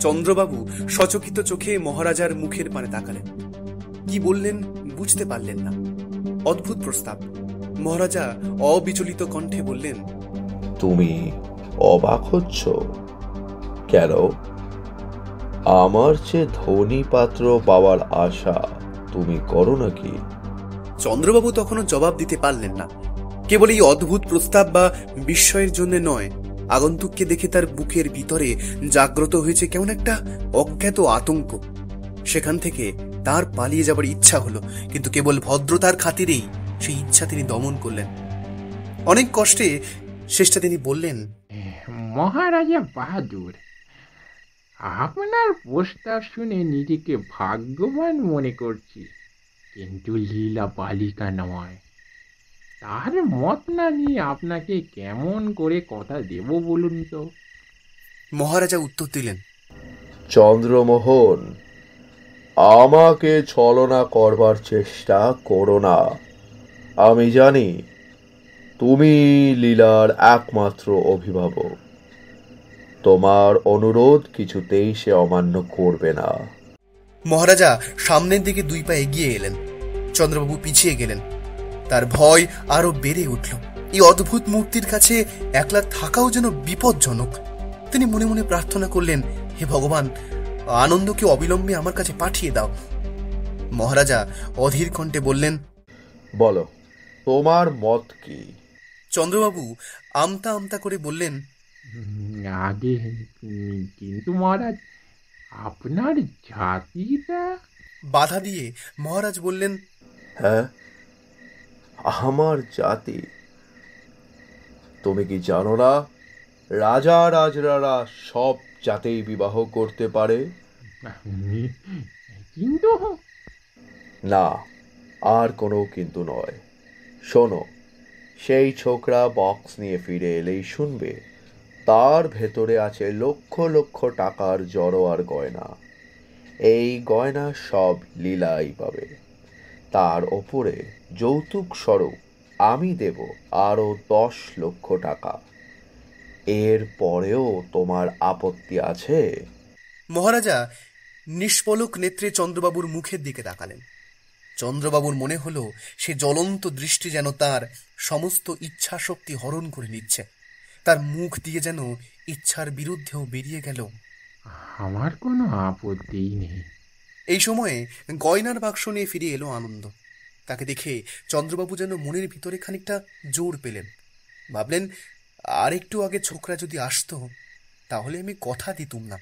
চন্দ্রবাবু সচকিত চোখে মহারাজার মুখের পানে তাকালেন। কি বললেন বুঝতে পারলেন না। অদ্ভুত প্রস্তাব। মহারাজা অবিচলিত কণ্ঠে বললেন, তুমি অবাক হচ্ছ কেন? আমার চেয়ে ধনী পাত্র পাওয়ার আশা তুমি করো নাকি? চন্দ্রবাবু তখনও জবাব দিতে পারলেন না। কেবল এই অদ্ভুত প্রস্তাব বা বিস্ময়ের জন্য নয়, আগন্তুককে দেখে তার বুকের ভিতরে জাগ্রত হয়েছে কেমন একটা অজ্ঞাত আতঙ্ক। সেখান থেকে তার পালিয়ে যাবার ইচ্ছা হলো, কিন্তু কেবল ভদ্রতার খাতিরেই সেই ইচ্ছা তিনি দমন করলেন। অনেক কষ্টে শেষটা তিনি বললেন, মহারাজা বাহাদুর, আপনার প্রস্তাব শুনে নিজেকে ভাগ্যবান মনে করছি, কিন্তু লীলা বালিকা নয়। তার মত না নিয়ে আপনাকে কেমন করে কথা দেব বলুন তো? মহারাজা উত্তর দিলেন, চন্দ্রমোহন, আমাকে ছলনা করবার চেষ্টা করো না। আমি জানি তুমি লীলার একমাত্র অভিভাবক। তোমার অনুরোধ কিছুতেই সে অমান্য করবে না। মহারাজা সামনের দিকে 2 পা এগিয়ে এলেন। চন্দ্রবাবু পিছিয়ে গেলেন। তার ভয় আরো বেড়ে উঠল। এই অদ্ভুত মূর্তির কাছে একলা থাকাও যেন বিপজ্জনক। তিনি মনে মনে প্রার্থনা করলেন, হে ভগবান, আনন্দকে অবিলম্বে আমার কাছে পাঠিয়ে দাও। মহারাজা অধীর কণ্ঠে বললেন, বলো, তোমার মত কি? চন্দ্রবাবু আমতা আমতা করে বললেন, আগে কিন্তু মহারাজ, আপনার জাতিটা। বাধা দিয়ে মহারাজ বললেন, হ্যাঁ, আমার জাতি। তুমি কি জানো না, রাজা রাজরারা সব জাতেই বিবাহ করতে পারে? কিন্তু না, আর কোনো কিন্তু নয়। শোনো, সেই ছোকরা বক্স নিয়ে ফিরে এলেই শুনবে তার ভেতরে আছে লক্ষ লক্ষ টাকার জড়োয়ার গয়না। এই গয়না সব লীলাই পাবে। তার ওপরে যৌতুক স্বরূপ আমি দেব আরো 10 লক্ষ টাকা। এর পরেও তোমার আপত্তি আছে? মহারাজা নিষ্পলক নেত্রে চন্দ্রবাবুর মুখের দিকে তাকালেন। চন্দ্রবাবুর মনে হলো সে জ্বলন্ত দৃষ্টি যেন তার সমস্ত ইচ্ছা শক্তি হরণ করে নিচ্ছে। তার মুখ দিয়ে যেন ইচ্ছার বিরুদ্ধেও বেরিয়ে গেল, আমার কোনো আপত্তিই নেই। এই সময়ে গয়নার বাক্স নিয়ে ফিরে এলো আনন্দ। তাকে দেখে চন্দ্রবাবু যেন মনের ভিতরে খানিকটা জোর পেলেন। ভাবলেন, আর একটু আগে ছোকরা যদি আসতো তাহলে আমি কথা দিতুম না।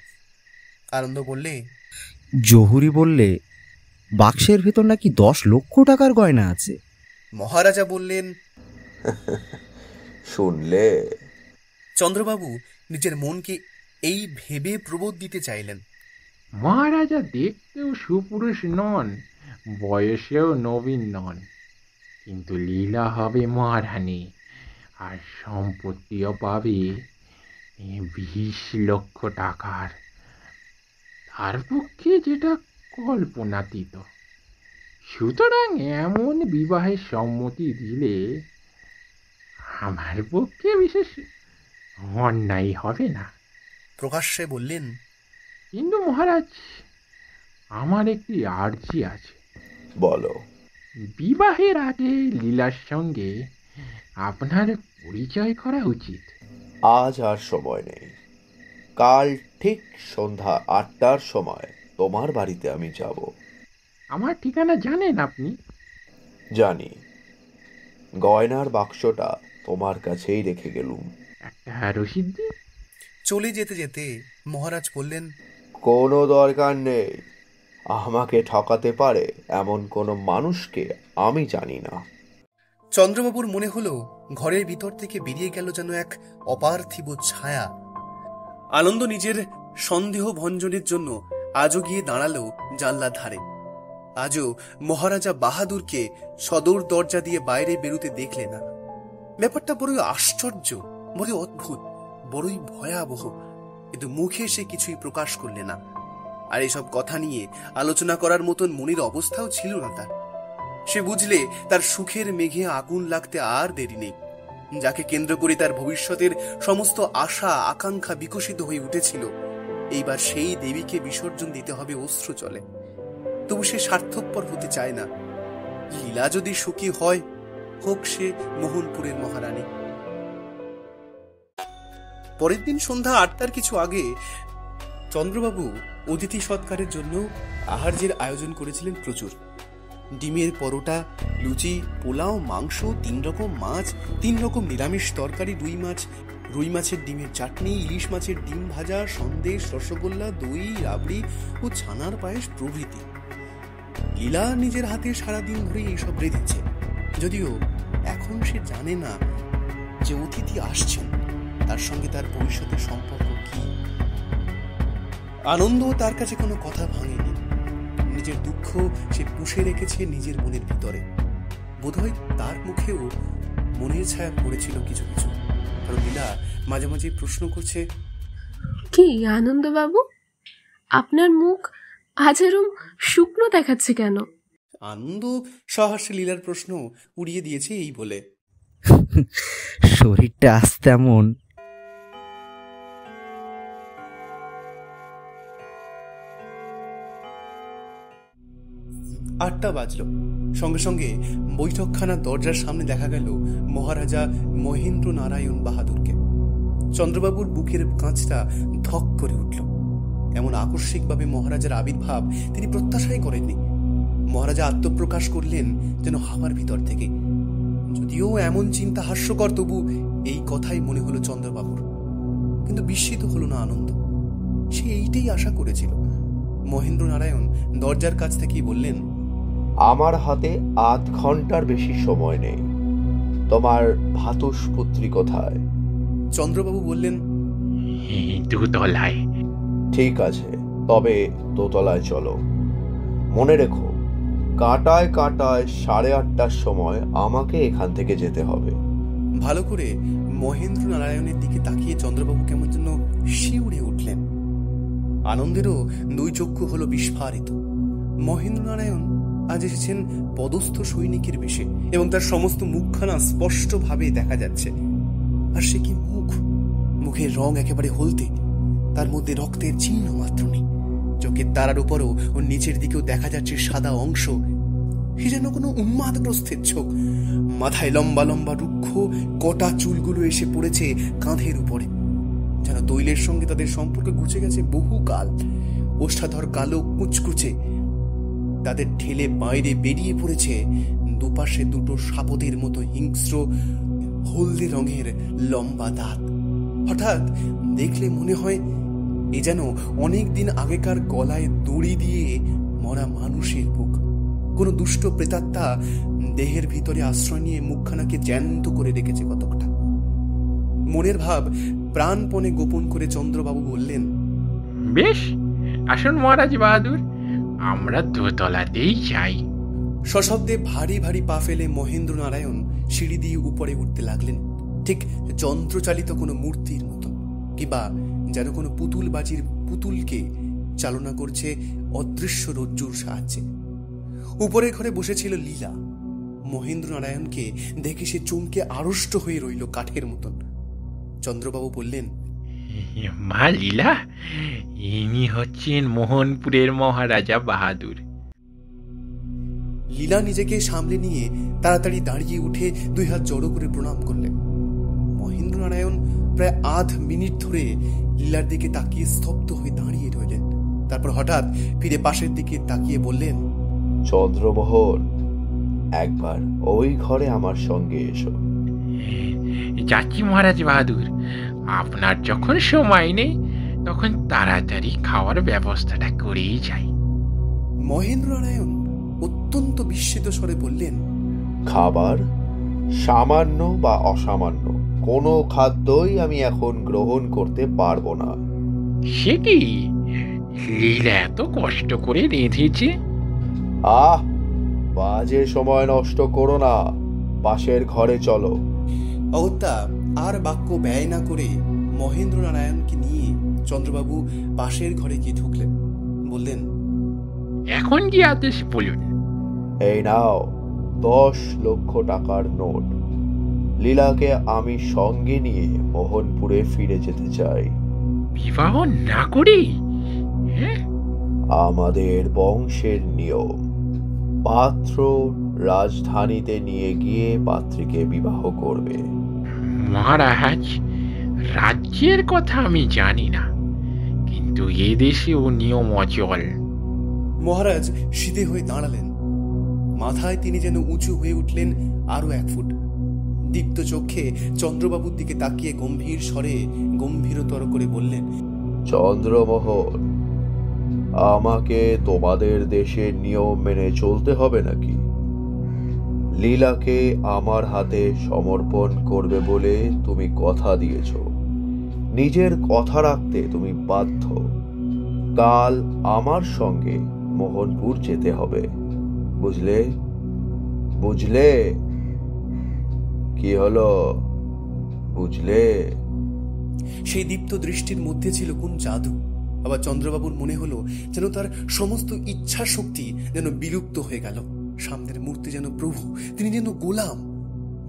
আনন্দ বললে, জহুরি বললে বাক্সের ভেতর নাকি 10 লক্ষ টাকার গয়না আছে। মহারাজা বললেন, শুনলে? চন্দ্রবাবু নিজের মনকে এই ভেবে প্রবোধ দিতে চাইলেন, মহারাজা দেখতেও সুপুরুষ নন, বয়সেও নবীন নন, কিন্তু লীলা হবে মহারানী, আর সম্পত্তিও পাবে 20 লক্ষ টাকার। তার পক্ষে যেটা কল্পনাতীত। সুতরাং এমন বিবাহের সম্মতি দিলে আমার পক্ষে বিশেষ অন্যায় হবে না। প্রকাশ্যে বললেন, কিন্তু মহারাজ, আমার একটি আর্জি আছে। বলো। বিবাহের আগে লীলার সঙ্গে আপনার পরিচয় করা উচিত। আজ আর সময় নেই। কাল ঠিক সন্ধ্যা 8টার সময় তোমার বাড়িতে আমি যাব। আমার ঠিকানা জানেন আপনি? জানি। গয়নার বাক্সটা তোমার কাছেই রেখে গেলুম। একটা রসিদ দিন। চলে যেতে যেতে মহারাজ বললেন, কোনো দরকার নেই। আমাকে ঠকাতে পারে এমন কোনো মানুষকে আমি জানি না। চন্দ্রবাবুর মনে হলো ঘরের ভিতর থেকে বেরিয়ে গেল যেন এক অপার্থিব ছায়া। আনন্দ নিজের সন্দেহ ভঞ্জনের জন্য আজও গিয়ে দাঁড়ালো জানলার ধারে। আজও মহারাজা বাহাদুরকে সদর দরজা দিয়ে বাইরে বেরুতে দেখলে না। ব্যাপারটা বড়ই আশ্চর্য, বড়ই অদ্ভুত, বড়ই ভয়াবহ। কিন্তু মুখে সে কিছুই প্রকাশ করলে না। আর এসব কথা নিয়ে আলোচনা করার মতন মনের অবস্থাও ছিল না তার। সে বুঝলে তার সুখের মেঘে আগুন লাগতে আর দেরি নেই। যাকে কেন্দ্র করে তার ভবিষ্যতের সমস্ত আশা আকাঙ্ক্ষা বিকশিত হয়ে উঠেছিল, এইবার সেই দেবীকে বিসর্জন দিতে হবে অশ্রু জলে। তবু সে স্বার্থপর হতে চায় না। লীলা যদি সুখী হয়, হোক সে মোহনপুরের মহারানী। পরের দিন সন্ধ্যা 8টার কিছু আগে চন্দ্রবাবু অতিথি সৎকারের জন্য আহার্যের আয়োজন করেছিলেন প্রচুর। ডিমের পরোটা, লুচি, পোলাও, মাংস, 3 রকম মাছ, 3 রকম নিরামিষ তরকারি, রুই মাছের ডিমের চাটনি, ইলিশ মাছের ডিম ভাজা, সন্দেশ, রসগোল্লা, দই, রাবড়ি ও ছানার পায়েস প্রভৃতি। লীলা নিজের হাতে সারাদিন ধরে এইসব রেঁধেছে, যদিও এখন সে জানে না যে অতিথি আসছেন, তার সঙ্গে তার ভবিষ্যতের সম্পর্ক কি। আনন্দ তার কাছে কোনো কথা ভাঙেনি। নিজের দুঃখ সে পুষে রেখেছে নিজের মনের ভিতরে। বোধহয় তার মুখেও মনের ছায়া পড়েছিল কিছু কিছু। কারণ লীলা মাঝে মাঝে প্রশ্ন করছে, কি আনন্দবাবু, আপনার মুখ আজ এরম শুকনো দেখাচ্ছে কেন? আনন্দ সহাস্যে লীলার প্রশ্ন উড়িয়ে দিয়েছে এই বলে, শরীরটা আজ তেমন। আটটা বাজলো। সঙ্গে সঙ্গে বৈঠকখানার দরজার সামনে দেখা গেল মহারাজা মহেন্দ্র নারায়ণ বাহাদুরকে। চন্দ্রবাবুর বুকের কাঁচটা ধক করে উঠল। এমন আকস্মিকভাবে মহারাজার আবির্ভাব তিনি প্রত্যাশাই করেননি। মহারাজা আত্মপ্রকাশ করলেন যেন হাওয়ার ভিতর থেকে। যদিও এমন চিন্তা হাস্যকর, তবু এই কথাই মনে হলো চন্দ্রবাবুর। কিন্তু বিস্মিত হলো না আনন্দ। সে এইটাই আশা করেছিল। মহেন্দ্র নারায়ণ দরজার কাছ থেকেই বললেন, আমার হাতে ৮ ঘন্টার বেশি সময় নেই। তোমার ভাতুষপুত্রী কোথায়? চন্দ্রবাবু বললেন, দোতলায়। ঠিক আছে, তবে দোতলায় চলো। মনে রেখো, কাঁটায় কাঁটায় 8:30টার সময় আমাকে এখান থেকে যেতে হবে। ভালো করে মহেন্দ্র নারায়ণের দিকে তাকিয়ে চন্দ্রবাবু কেমন যেন শিউরে উঠলেন। আনন্দেরও 2 চক্ষু হলো বিস্ফারিত। মহেন্দ্র নারায়ণ আজ এসেছেন পদস্থ সৈনিকের বেশে, এবং তার সমস্ত মুখখানা স্পষ্টভাবে দেখা যাচ্ছে। আর সে কি মুখ! মুখের রং একেবারে হলদে, তার মধ্যে রক্তের চিহ্ন মাত্র নেই। চোখের তারার উপরও ও নিচের দিকেও দেখা যাচ্ছে সাদা অংশ। সে যেন কোনো উন্মাদগ্রস্তের চোখ। মাথায় লম্বা লম্বা রুক্ষ কটা চুলগুলো এসে পড়েছে কাঁধের উপরে, যেন তৈলের সঙ্গে তাদের সম্পর্ক ঘুচে গেছে বহুকাল। ওষ্ঠাধর কালো কুচকুচে, তাদের ঠেলে বাইরে বেরিয়ে পড়েছে দুপাশে 2টো সাপদের মতো হিংস্র হলদে রঙের লম্বা দাঁত। হঠাৎ দেখলে মনে হয় এ যেন অনেকদিন আগেকার গলায় দড়ি দিয়ে মরা মানুষের বুক। কোন দুষ্ট প্রেতাত্মা দেহের ভিতরে আশ্রয় নিয়ে মুখখানাকে জ্যান্ত করে রেখেছে কতকটা। মনের ভাব প্রাণপণে গোপন করে চন্দ্রবাবু বললেন, বেশ, আসুন মহারাজ বাহাদুর, আমরা দোতলাতেই যাই। সশব্দে ভারী ভারী পা ফেলে মহেন্দ্র নারায়ণ সিঁড়ি দিয়ে উপরে উঠতে লাগলেন, ঠিক যন্ত্রচালিত কোনো মূর্তির মতো, কিংবা যেন কোনো পুতুলবাজির পুতুলকে চালনা করছে অদৃশ্য রজ্জুর সাহায্যে। উপরের ঘরে বসেছিল লীলা। মহেন্দ্র নারায়ণকে দেখে সে চমকে আড়ষ্ট হয়ে রইল কাঠের মতন। চন্দ্রবাবু বললেন, মা লীলা, ইনি হচ্ছেন মোহনপুরের মহারাজা বাহাদুর। লীলা নিজেকে সামলে নিয়ে তাড়াতাড়ি দাঁড়িয়ে উঠে 2 হাত জড়ো করে প্রণাম করলেন। মহেন্দ্র নারায়ণ প্রায় আধ মিনিট ধরে লীলার দিকে তাকিয়ে স্তব্ধ হয়ে দাঁড়িয়ে রইলেন। তারপর হঠাৎ ফিরে পাশের দিকে তাকিয়ে বললেন, চন্দ্রমোহন, একবার ওই ঘরে আমার সঙ্গে এসো। যাচ্ছি মহারাজ বাহাদুর, আপনার যখন সময় নেই তখন তাড়াতাড়ি খাওয়ার ব্যবস্থাটা করেই যাই। মহেন্দ্র নারায়ণ অত্যন্ত বিস্মিত স্বরে বললেন, খাবার? সামান্য বা অসামান্য কোনো খাদ্যই আমি এখন গ্রহণ করতে পারবো না। সে কি, লীলা এত কষ্ট করে রেঁধেছে? আহ, বাজে সময় নষ্ট করো না, পাশের ঘরে চলো। অগত্যা আর বাক্য ব্যয় না করে মহেন্দ্র নারায়ণকে নিয়ে চন্দ্রবাবু পাশের ঘরে গিয়ে ঢুকলেন। বললেন, এখন কি আদেশ বলুন? এই নাও 10 লক্ষ টাকার নোট। লীলাকে আমি সঙ্গে নিয়ে মোহনপুরে ফিরে যেতে চাই। বিবাহ না করেই? আমাদের বংশের নিয়ম, পাত্র রাজধানীতে নিয়ে গিয়ে পাত্রীকে বিবাহ করবে। মহারাজ, রাজ্যের কথা আমি জানি না, কিন্তু এদেশেও নিয়ম অচল। মহারাজ সিধে হয়ে দাঁড়ালেন। মাথায় তিনি যেন উঁচু হয়ে উঠলেন আরো 1 ফুট। দীপ্ত চোখে চন্দ্রবাবুর দিকে তাকিয়ে গম্ভীর স্বরে গম্ভীরতর করে বললেন, চন্দ্রমোহন, আমাকে তোমাদের দেশের নিয়ম মেনে চলতে হবে নাকি? লীলাকে আমার হাতে সমর্পণ করবে বলে তুমি কথা দিয়েছ, নিজের কথা রাখতে তুমি বাধ্য। কাল আমার সঙ্গে মোহনপুর যেতে হবে, বুঝলে? বুঝলে? কি হলো, বুঝলে? সেই দীপ্ত দৃষ্টির মধ্যে ছিল কোন জাদু। আবার চন্দ্রবাবুর মনে হলো যেন তার সমস্ত ইচ্ছা শক্তি যেন বিলুপ্ত হয়ে গেল। সামনের মূর্তি যেন প্রভু, তিনি যেন গোলাম।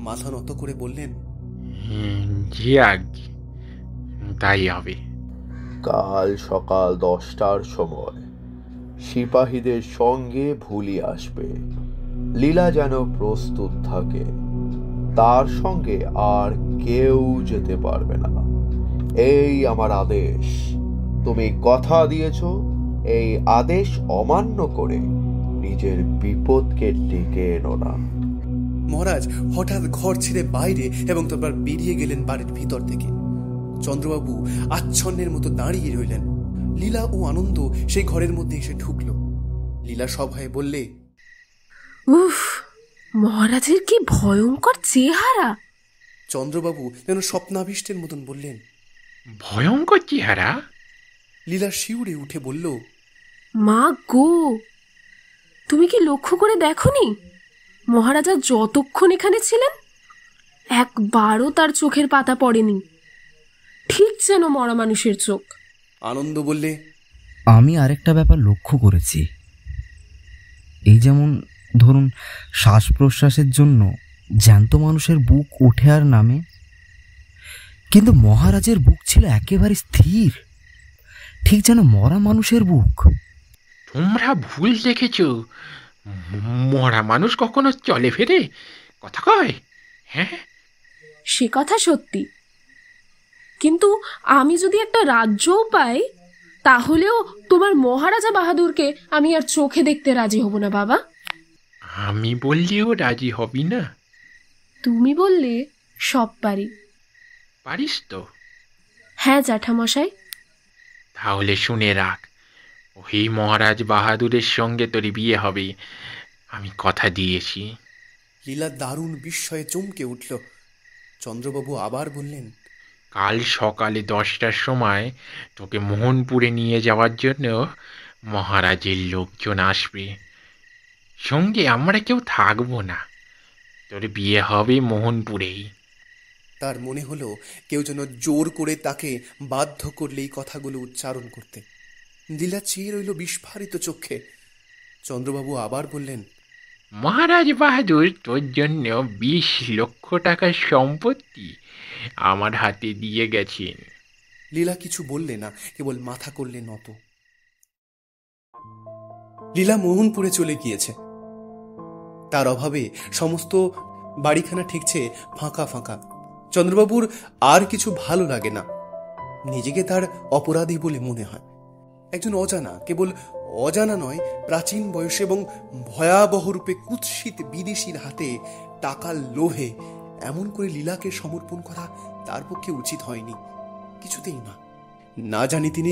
মাথা নত করে বললেন, জি আজ্ঞে, তাই হবে। কাল সকাল 10টার সময় সিপাহীদের সঙ্গে ভুলি আসবে। লীলা যেন প্রস্তুত থাকে, তার সঙ্গে আর কেউ যেতে পারবে না। এই আমার আদেশ। তুমি কথা দিয়েছ, এই আদেশ অমান্য করে নিজের বিপদকে ডেকে এনো না। মহারাজ হঠাৎ ঘর ছেড়ে বাইরে এবং তারপর বেরিয়ে গেলেন বাড়ির ভিতর থেকে। চন্দ্রবাবু আচ্ছন্নের মতো দাঁড়িয়ে রইলেন। লীলা ও আনন্দ সেই ঘরের মধ্যে এসে ঢুকল। লীলা সভয়ে বললে, উফ, মহারাজের কি ভয়ঙ্কর চেহারা। চন্দ্রবাবু যেন স্বপ্নাবিষ্টের মতন বললেন, ভয়ঙ্কর চেহারা? লীলা শিউরে উঠে বলল, মা গো, তুমি কি লক্ষ্য করে দেখোনি মহারাজা যতক্ষণ এখানে ছিলেন একবারও তার চোখের পাতা পড়েনি, ঠিক যেন মরা মানুষের চোখ। আনন্দ বললে, আমি আরেকটা ব্যাপার লক্ষ্য করেছি। এই যেমন ধরুন, শ্বাস প্রশ্বাসের জন্য জ্যান্ত মানুষের বুক ওঠে আর নামে, কিন্তু মহারাজের বুক ছিল একেবারে স্থির, ঠিক যেন মরা মানুষের বুক। তোমরা ভুল দেখেছ। মরা মানুষ কখনো চলে ফেরে, কথা কয়? হ্যাঁ, সে কথা সত্যি, কিন্তু আমি যদি একটা রাজ্যও পাই, তাহলেও তোমার মহারাজা বাহাদুরকে আমি আর চোখে দেখতে রাজি হব না বাবা। আমি বললেও রাজি হবি না? তুমি বললে সব পারি। পারিস তো? হ্যাঁ জ্যাঠামশাই। তাহলে শুনে রাখ, ওই মহারাজ বাহাদুরের সঙ্গে তোর বিয়ে হবে, আমি কথা দিয়েছি। লীলা দারুণ বিস্ময়ে চমকে উঠল। চন্দ্রবাবু আবার বললেন, কাল সকালে 10টার সময় তোকে মোহনপুরে নিয়ে যাওয়ার জন্য মহারাজের লোকজন আসবে। সঙ্গে আমরা কেউ থাকবো না, তোর বিয়ে হবে মোহনপুরেই। তার মনে হলো কেউ যেন জোর করে তাকে বাধ্য করলে এই কথাগুলো উচ্চারণ করতে। লীলা চেয়ে রইল বিস্ফারিত চোখে। চন্দ্রবাবু আবার বললেন, মহারাজ বাহাদুর তোর জন্য 20 লক্ষ টাকার সম্পত্তি আমার হাতে দিয়ে গেছেন। লীলা কিছু বললে না, কেবল মাথা করলে নত। লীলা মোহনপুরে চলে গিয়েছে। তার অভাবে সমস্ত বাড়িখানা ঠেকছে ফাঁকা ফাঁকা। চন্দ্রবাবুর আর কিছু ভালো লাগে না, নিজেকে তার অপরাধী বলে মনে হয়। একজন অজানা, কেবল অজানা নয়, প্রাচীন বয়সে এবং ভয়াবহ রূপে কুৎসিত বিদেশির হাতে টাকার লোভে এমন করে লীলাকে সমর্পণ করা তার পক্ষে উচিত হয়নি, কিছুতেই না। না জানি তিনি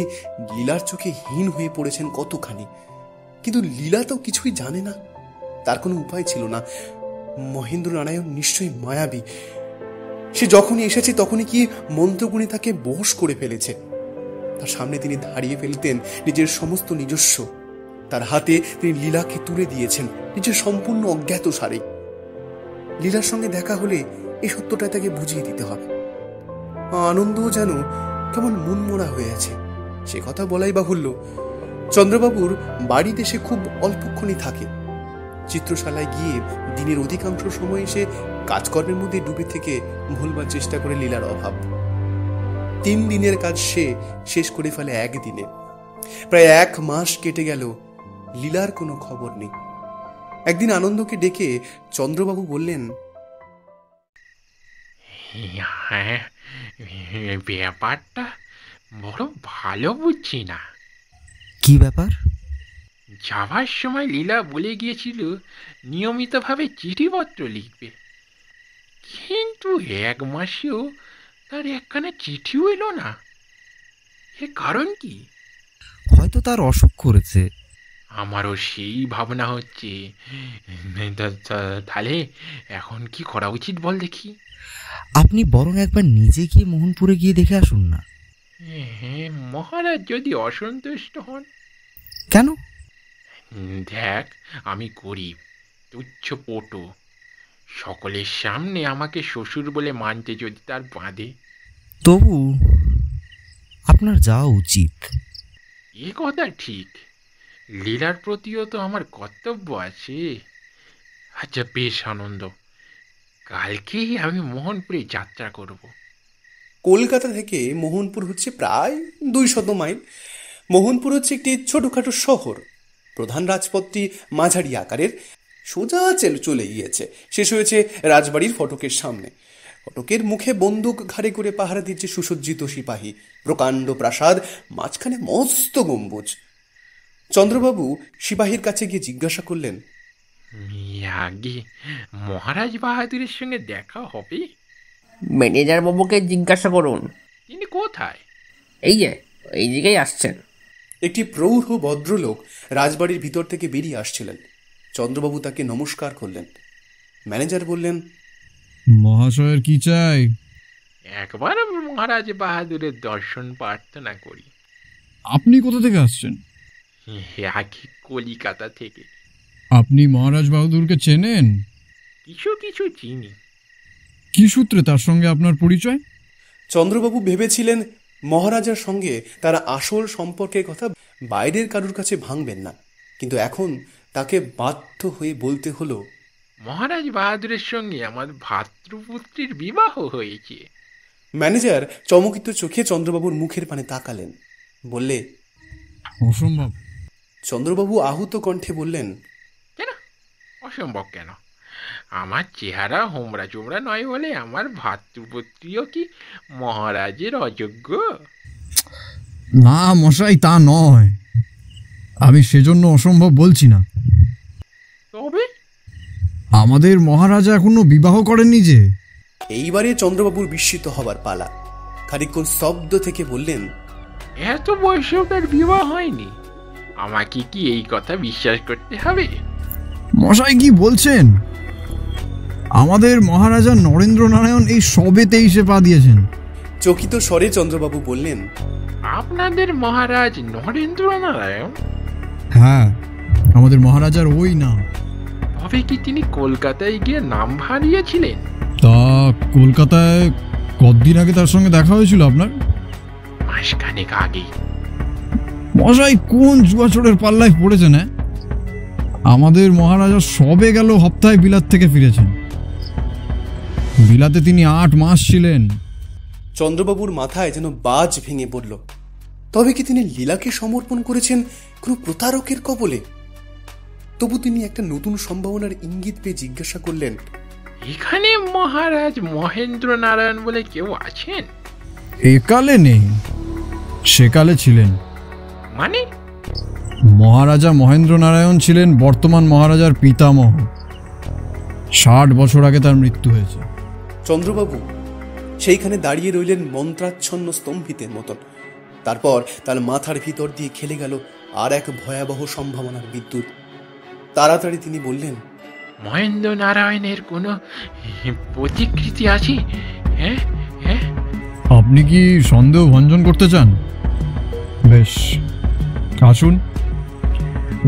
লীলার চোখে হীন হয়ে পড়েছেন কতখানি, কিন্তু লীলা তো কিছুই জানে না, তার কোনো উপায় ছিল না। মহেন্দ্র নারায়ণ নিশ্চয়ই মায়াবী। সে যখনই এসেছে তখনই কি মন্ত্রগুণী তাকে বশ করে ফেলেছে। তার সামনে তিনি হারিয়ে ফেলতেন নিজের সমস্ত নিজস্ব। তার হাতে তিনি লীলাকে তুলে দিয়েছেন নিজের সম্পূর্ণ অজ্ঞাত সারে। লীলার সঙ্গে দেখা হলে এই সত্যটা তাকে বুঝিয়ে দিতে হবে। আনন্দও যেন কেমন মনমরা হয়ে আছে, সে কথা বলাই বাহুল্য। চন্দ্রবাবুর বাড়িতে সে খুব অল্পক্ষণই থাকে। চিত্রশালায় গিয়ে দিনের অধিকাংশ সময় সে কাজকর্মের মধ্যে ডুবে থেকে ভুলবার চেষ্টা করে লীলার অভাব। 3 দিনের কাজ সে শেষ করে ফেলে একদিনে। প্রায় 1 মাস কেটে গেল, লীলার কোনো খবর নেই। একদিন আনন্দকে ডেকে চন্দ্রবাবু বললেন, হ্যাঁ, ব্যাপারটা বড় ভালো বুঝছি না। কি ব্যাপার? যাওয়ার সময় লীলা বলে গিয়েছিল নিয়মিতভাবে চিঠিপত্র লিখবে, কিন্তু 1 মাসেও তার একখানা চিঠিও এলো না। এ কারণ কি? হয়তো তার অসুখ করেছে। আমারও সেই ভাবনা হচ্ছে। তাহলে এখন কি করা উচিত বল দেখি? আপনি বরং একবার নিজে গিয়ে মোহনপুরে গিয়ে দেখে আসুন না। হ্যাঁ, মহারাজ যদি অসন্তুষ্ট হন? কেন? দেখ, আমি গরিব, তুচ্ছ পটু, সকলের সামনে আমাকে শ্বশুর বলে মানতে যদি তার বাঁধে। তবু আপনার যাওয়া উচিত। এ কথা ঠিক, লীলার প্রতিও তো আমার কর্তব্য আছে। আচ্ছা, বেশ আনন্দ। কালকেই আমি মোহনপুরে যাত্রা করব। কলকাতা থেকে মোহনপুর হচ্ছে প্রায় 200 মাইল। মোহনপুর হচ্ছে একটি ছোটখাটো শহর। প্রধান রাজপথটি মাঝারি আকারের, সোজা চলে গিয়েছে, শেষ হয়েছে রাজবাড়ির ফটকের সামনে। ফটকের মুখে বন্দুক ঘাড়ে করে পাহারা দিচ্ছে সুসজ্জিত সিপাহী। প্রকাণ্ড প্রাসাদ, মাঝখানে মস্ত গম্বুজ। চন্দ্রবাবু সিপাহীর কাছে গিয়ে জিজ্ঞাসা করলেন, আগে মহারাজ বাহাদুরের সঙ্গে দেখা হবে? ম্যানেজার বাবুকে জিজ্ঞাসা করুন। তিনি কোথায়? এই দিকেই আসছেন। একটি প্রৌঢ় ভদ্রলোক রাজবাড়ির ভিতর থেকে বেরিয়ে আসছিলেন। চন্দ্রবাবু তাকে নমস্কার করলেন। ম্যানেজার বললেন, মহাশয়ের কি চাই? একবার মহারাজ বাহাদুরের দর্শন প্রার্থনা করি। আপনি কোথা থেকে আসছেন? আগে কলিকাতা থেকে। আপনি মহারাজ বাহাদুরকে চেনেন? কিছু কিছু চিনি। কি সূত্রে তার সঙ্গে আপনার পরিচয়? চন্দ্রবাবু ভেবেছিলেন মহারাজার সঙ্গে তারা আসল সম্পর্কের কথা বাইরের কারুর কাছে ভাঙবেন না, কিন্তু এখন তাকে বাধ্য হয়ে বলতে হলো, মহারাজ বাহাদুরের সঙ্গে আমার ভ্রাতৃপুত্রীর বিবাহ হয়েছে। ম্যানেজার চমকিত চোখে চন্দ্রবাবুর মুখের পানে তাকালেন। বললে, অসম্ভব। চন্দ্রবাবু আহত কণ্ঠে বললেন, কেন অসম্ভব কেন? আমার চেহারা হোমরা চোমরা নয় বলে আমার ভ্রাতৃপুত্রীও কি মহারাজের অযোগ্য? না মশাই, তা নয়। আমি সেজন্য অসম্ভব বলছি না। তবে আমাদের মহারাজা এখনো বিবাহ করেননি যে। এইবারে চন্দ্রবাবুর বিস্মিত হবার পালা। খানিকক্ষণ স্তব্ধ থেকে বললেন, এত বয়সেও তার বিবাহ হয়নি? আমাকে কি এই কথা বিশ্বাস করতে হবে? মশাই কি বলছেন? আমাদের মহারাজা নরেন্দ্র নারায়ণ এই সবে 23-এ পা দিয়েছেন। চকিত স্বরে চন্দ্রবাবু বললেন, আপনাদের মহারাজ নরেন্দ্র নারায়ণ? হ্যাঁ, আমাদের মহারাজার ওই নাম। তবে কি তিনি কলকাতায় গিয়ে নাম হারিয়েছিলেন? তা কলকাতায় কতদিন আগে তার সঙ্গে দেখা হয়েছিল আপনার? মাসখানেক আগে। মশাই কোন জুয়াচোরের পাল্লায় পড়েছেন? আমাদের মহারাজা সবে গেল সপ্তাহে বিলাত থেকে ফিরেছেন। বিলাতে তিনি 8 মাস ছিলেন। চন্দ্রবাবুর মাথায় যেন বাজ ভেঙে পড়ল। তবে কি তিনি লীলাকে সমর্পণ করেছেন কোনো প্রতারকের কবলে? তবু তিনি একটা নতুন সম্ভাবনার ইঙ্গিত পেয়ে জিজ্ঞাসা করলেন, এখানে মহারাজ মহেন্দ্র নারায়ণ বলে কেউ আছেন? একালে নেই, সেকালে ছিলেন। মানে? মহারাজা মহেন্দ্র নারায়ণ ছিলেন বর্তমান মহারাজার পিতামহ। 60 বছর আগে তার মৃত্যু হয়েছে। চন্দ্রবাবু সেইখানে দাঁড়িয়ে রইলেন মন্ত্রাচ্ছন্ন স্তম্ভিতের মতন। তারপর তার মাথার ভিতর দিয়ে খেলে গেল আর এক ভয়াবহ সম্ভাবনার বিদ্যুৎ। তাড়াতাড়ি তিনি বললেন, মহেন্দ্র নারায়ণের কোনো প্রতিকৃতি আছে? হ্যাঁ হ্যাঁ। আপনি কি সন্দেহ ভঞ্জন করতে চান? বেশ, আসুন।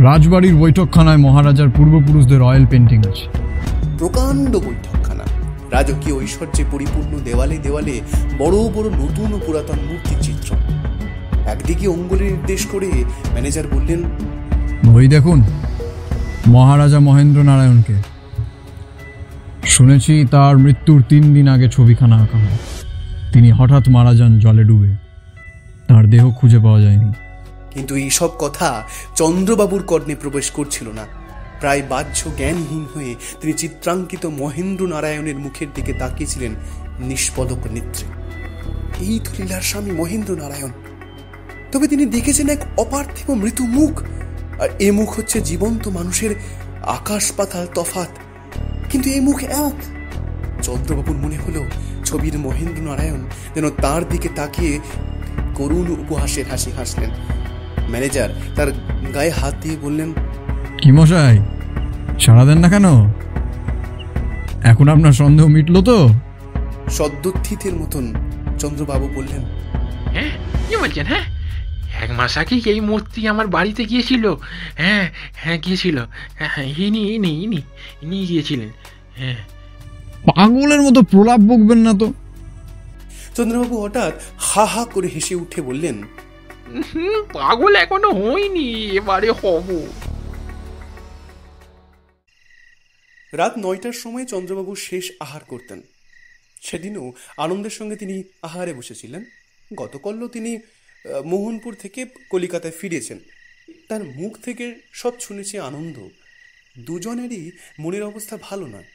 রাজবাড়ির বৈঠকখানায় মহারাজার পূর্বপুরুষদের অয়েল পেন্টিং আছে। প্রকাণ্ড বৈঠকখানা, রাজকীয় ঐশ্বর্যে পরিপূর্ণ। দেওয়ালে দেওয়ালে বড় বড় নতুন ও পুরাতন মূর্তির চিত্র। একদিকে অঙ্গুলি নির্দেশ করে ম্যানেজার বললেন, ওই দেখুন মহারাজা মহেন্দ্র নারায়ণকে। শুনেছি তার মৃত্যুর 3 দিন আগে ছবিখানা আঁকা হয়। তিনি হঠাৎ মারা যান জলে ডুবে। তার দেহ খুঁজে পাওয়া যায়নি। কিন্তু এইসব কথা চন্দ্রবাবুর কর্ণে প্রবেশ করছিল না। প্রায় বাহ্য জ্ঞানহীন হয়ে তিনি চিত্রাঙ্কিত মহেন্দ্র নারায়ণের মুখের দিকে তাকিয়েছিলেন নিষ্পদক নেত্রে। এই তো লীলার স্বামী মহেন্দ্র নারায়ণ। তবে তিনি দেখেছেন এক অপার্থিব মৃত্যু মুখ, আর এ মুখ হচ্ছে জীবন্ত মানুষের আকাশ পাতাল তফাত। কিন্তু এই মুখ এক। চন্দ্রবাবুর মনে হলো ছবির মহেন্দ্র নারায়ণ যেন তার দিকে তাকিয়ে করুণ উপহাসের হাসি হাসলেন। ম্যানেজার তার গায়ে হাত দিয়ে বললেন, কি মশাই, সাড়া দেন না কেন? এখন আপনার সন্দেহ মিটলো তো? সদ্যোত্থিতের মতন চন্দ্রবাবু বললেন, হ্যাঁ কি বলছেন? হ্যাঁ, 1 মাস আগে এই মূর্তি আমার বাড়িতে গিয়েছিল। হ্যাঁ হ্যাঁ গিয়েছিল। হ্যাঁ ইনি গিয়েছিলেন। হ্যাঁ। পাগলের মতো প্রলাপ বকবেন না তো। চন্দ্রবাবু হঠাৎ হা হা করে হেসে উঠে বললেন, পাগল এখনো হয়নি, এবারে হব। রাত 9টার সময় চন্দ্রবাবু শেষ আহার করতেন। সেদিনও আনন্দের সঙ্গে তিনি আহারে বসেছিলেন। গতকালও তিনি মোহনপুর থেকে কলিকাতায় ফিরেছেন। তার মুখ থেকে সব শুনেছে আনন্দ। দুজনেরই মনের অবস্থা ভালো নয়,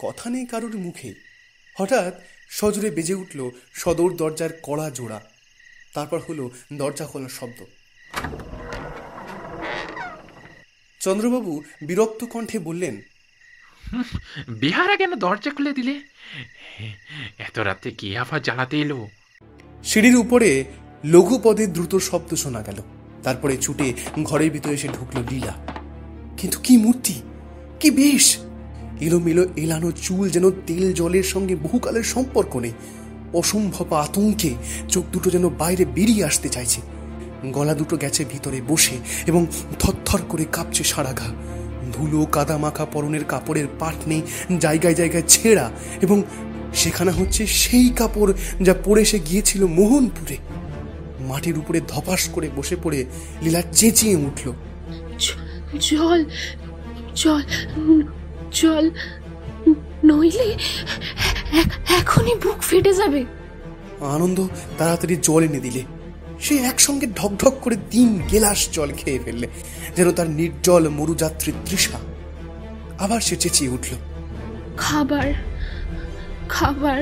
কথা নেই কারোর মুখে। হঠাৎ সজোরে বেজে উঠল সদর দরজার কড়া জোড়া। তারপর হলো দরজা খোলার শব্দ। চন্দ্রবাবু বিরক্ত কণ্ঠে বললেন, বিহারা কেন দরজা খুলে দিলে? এত রাতে কে আবার জ্বালাতে এলো? সিঁড়ির উপরে লঘু পদে দ্রুত শব্দ শোনা গেল। তারপরে ছুটে ঘরের ভিতরে এসে ঢুকলো লীলা। কিন্তু কি মূর্তি, কি বেশ! এলোমেলো এলানো চুল যেন তেল জলের সঙ্গে বহুকালের সম্পর্ক নেই। অসম্ভব আতঙ্কে চোখ দুটো যেন বাইরে বেরিয়ে আসতে চাইছে। গলা দুটো গেছে ভিতরে বসে এবং থরথর করে কাঁপছে সারা গা। ধুলো কাদা মাখা পরনের কাপড়ের পাট নেই, জায়গায় জায়গায় ছেঁড়া, এবং সেখানে হচ্ছে সেই কাপড় যা পরে সে গিয়েছিল মোহনপুরে। মাটির উপরে ধপাস করে বসে পড়ে লীলা চেঁচিয়ে উঠল, জল জল জল, নইলে এখনই বুক ফেটে যাবে। আনন্দ তাড়াতাড়ি জল এনে দিলে। সে একসঙ্গে ঢকঢক করে 3 গেলাস জল খেয়ে ফেললে, যেন তার নির্জল মরুযাত্রীর তৃষা। আবার সে চেঁচিয়ে উঠল, খাবার খাবার,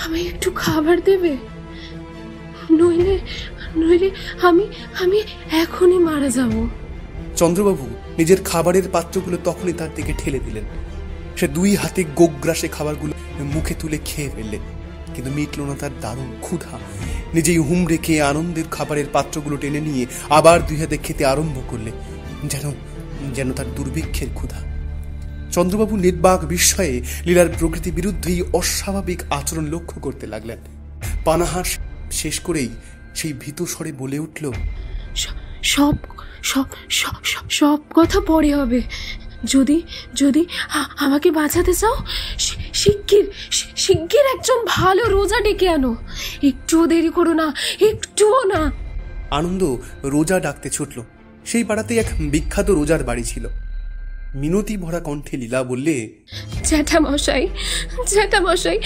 আমায় একটু খাবার দেবে, নইলে নইলে আমি আমি এখনই মারা যাব। চন্দ্রবাবু নিজের খাবারের পাত্রগুলো তখনই তার দিকে ঠেলে দিলেন। সে 2 হাতে গোগ্রাসে খাবারগুলো মুখে তুলে খেয়ে ফেললে, কিন্তু মিটল না তার দারুণ ক্ষুধা। নিজেই হুমড়ে খেয়ে আনন্দের খাবারের পাত্রগুলো টেনে নিয়ে আবার 2 হাতে খেতে আরম্ভ করলে, যেন তার দুর্ভিক্ষের ক্ষুধা। চন্দ্রবাবু নির্বাক বিস্ময়ে লীলার প্রকৃতি বিরুদ্ধেই অস্বাভাবিক আচরণ লক্ষ্য করতে লাগলেন। পানাহার শেষ করেই সেই ভীত স্বরে বলে উঠল, সব সব সব কথা পরে হবে। যদি যদি আমাকে বাঁচাতে চাও, শিগগির একজন ভালো রোজা ডেকে আনো। একটুও দেরি করো না, একটুও না। আনন্দ রোজা ডাকতে ছুটল। সেই পাড়াতে এক বিখ্যাত রোজার বাড়ি ছিল। মিনতি ভরা কণ্ঠে লীলা বললে, জ্যাঠামশাই জ্যাঠামশাই,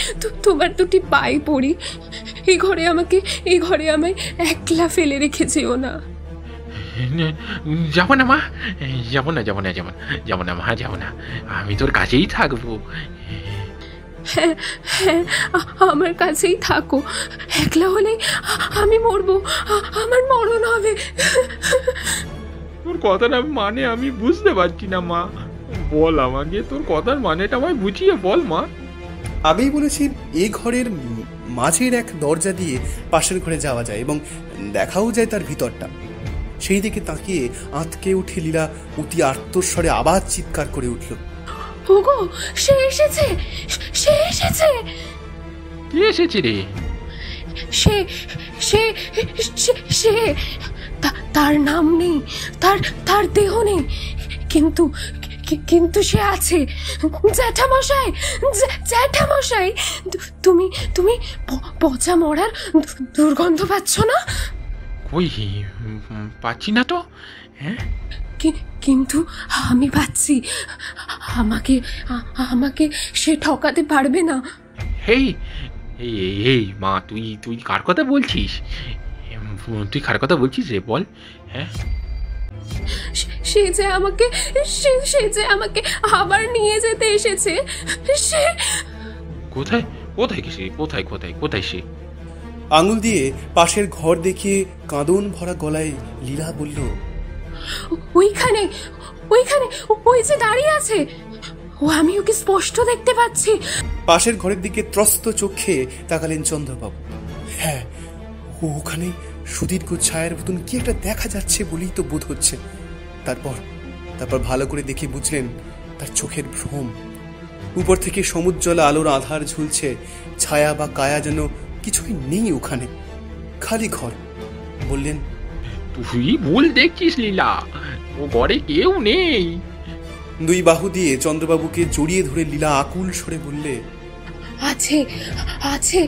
তোমার 2টি পায়ে পড়ি, এই ঘরে আমায় একলা ফেলে রেখেছেও না। যাবো না মা, যাবো না মা, যাবো না, আমি তোর কাছেই থাকবো। হ্যাঁ হ্যাঁ, আমার কাছেই থাকো। একলা হলে আমি মরবো, আমার মরণ হবে। তোর কথাটা মানে আমি বুঝতে পারছি না মা, বল আমাকে তোর কথার মানেটা আমায় বুঝিয়ে বল মা। আমি বলেছি, এই ঘরের মাঝের এক দরজা দিয়ে পাশের ঘরে যাওয়া যায় এবং দেখাও যায় তার ভিতরটা। সেই দিকে তাকিয়ে আঁতকে উঠে লীলা অতি আর্তস্বরে আবার চিৎকার করে উঠল, ওগো, সে এসেছে, সে এসেছে। কে এসেছে রে? সে সে সে তার নাম নেই, তার দেহ নেই, কিন্তু সে আছে। জ্যাঠামশাই জ্যাঠামশাই, তুমি পচা মরার দুর্গন্ধ পাচ্ছ না? কই, পাচ্ছি না তো। হ্যাঁ, কিন্তু আমি পাচ্ছি। আমাকে সে ঠকাতে পারবে না। এই এই মা, তুই কার কথা বলছিস? তুই কার কথা বলছিস রে, বল। হ্যাঁ, সে যে আমাকে আবার নিয়ে যেতে এসেছে। সে কোথায় কোথায় সে? আঙুল দিয়ে পাশের ঘর দেখিয়ে কাঁদন ভরা গলায় লীলা বলল, ওইখানে ওই যে দাঁড়িয়ে আছে, আমি ওকে স্পষ্ট দেখতে পাচ্ছি। পাশের ঘরের দিকে ত্রস্ত চোখে তাকালেন চন্দ্রবাবু। হ্যাঁ, ওখানে সুদীর্ঘ ছায়ার মতন কি একটা দেখা যাচ্ছে বলেই তো বোধ হচ্ছে। তারপর ভালো করে দেখে বুঝলেন তার চোখের ভ্রম। উপর থেকে সমুজ্জ্বল আলোর আধার ঝুলছে, ছায়া বা কায়া যেন কিছুই নেই ওখানে, খালি ঘর। বললেন, তুই ভুল দেখছিস লীলা, ও ঘরে কেউ নেই। 2 বাহু দিয়ে চন্দ্রবাবুকে জড়িয়ে ধরে লীলা আকুল স্বরে বললে, আছে আছে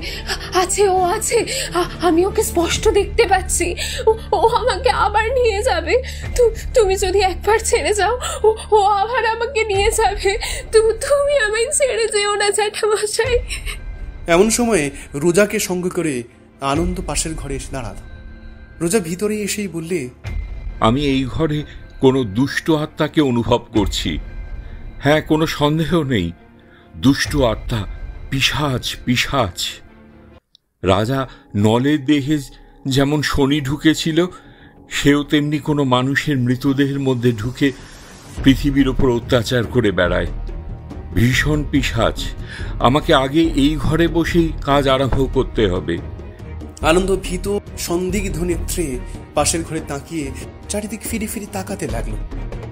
আছে ও আছে, আমি ওকে স্পষ্ট দেখতে পাচ্ছি। ও আমাকে আবার নিয়ে যাবে। তুমি যদি একবার ছেড়ে যাও ও আবার আমাকে নিয়ে যাবে। তুমি আমায় ছেড়ে যেও না জ্যাঠামশাই। এমন সময়ে রোজাকে সঙ্গে করে আনন্দ পাশের ঘরে এসে দাঁড়াল। রোজা ভিতরে এসেই বললে, আমি এই ঘরে কোনো দুষ্ট আত্মাকে অনুভব করছি। হ্যাঁ, কোনো সন্দেহ নেই, দুষ্ট আত্মা, পিশাচ পিশাচ। রাজা নলের দেহে যেমন শনি ঢুকেছিল, সেও তেমনি কোনো মানুষের মৃতদেহের মধ্যে ঢুকে পৃথিবীর ওপর অত্যাচার করে বেড়ায়। ভীষণ পিশাচ। আমাকে আগে এই ঘরে বসেই কাজ আরম্ভ করতে হবে। আনন্দ ভীত সন্দিগ্ধ নেত্রে পাশের ঘরে তাকিয়ে চারিদিক ফিরে ফিরে তাকাতে লাগলো,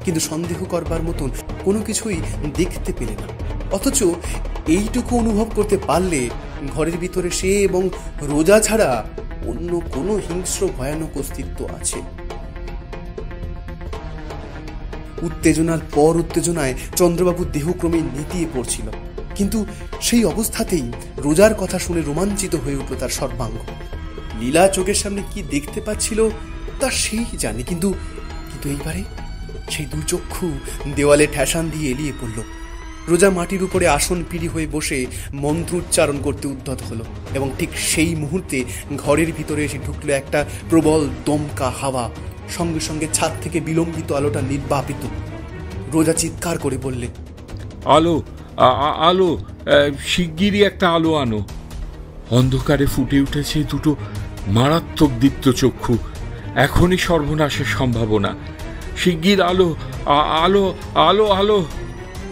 কিন্তু সন্দেহ করবার মতন কোনো কিছুই দেখতে পেলে না। অথচ এইটুকু অনুভব করতে পারলে ঘরের ভিতরে সে এবং রোজা ছাড়া অন্য কোনো হিংস্র ভয়ানক অস্তিত্ব আছে। উত্তেজনার পর উত্তেজনায় চন্দ্রবাবুর দেহ ক্রমে নেতিয়ে পড়ছিল, কিন্তু সেই অবস্থাতেই রোজার কথা শুনে রোমাঞ্চিত হয়ে উঠল তার সর্বাঙ্গ। লীলা চোখের সামনে কি দেখতে পাচ্ছিল তা সেই জানে, কিন্তু এইবারে সেই দুচক্ষু দেওয়ালে ঠেসান দিয়ে এলিয়ে পড়ল। রোজা মাটির উপরে আসন পিড়ি হয়ে বসে মন্ত্র উচ্চারণ করতে উদ্যত হলো, এবং ঠিক সেই মুহূর্তে ঘরের ভিতরে এসে ঢুকলো একটা প্রবল দমকা হাওয়া। সঙ্গে সঙ্গে ছাদ থেকে বিলম্বিত আলোটা নির্বাপিত। রোজা চিৎকার করে বললে, আলো আলো, শিগগিরই একটা আলো আনো। অন্ধকারে ফুটে উঠেছে দুটো মারাত্মক দীপ্ত চক্ষু। এখনই সর্বনাশের সম্ভাবনা। শিগগির আলো আলো আলো আলো।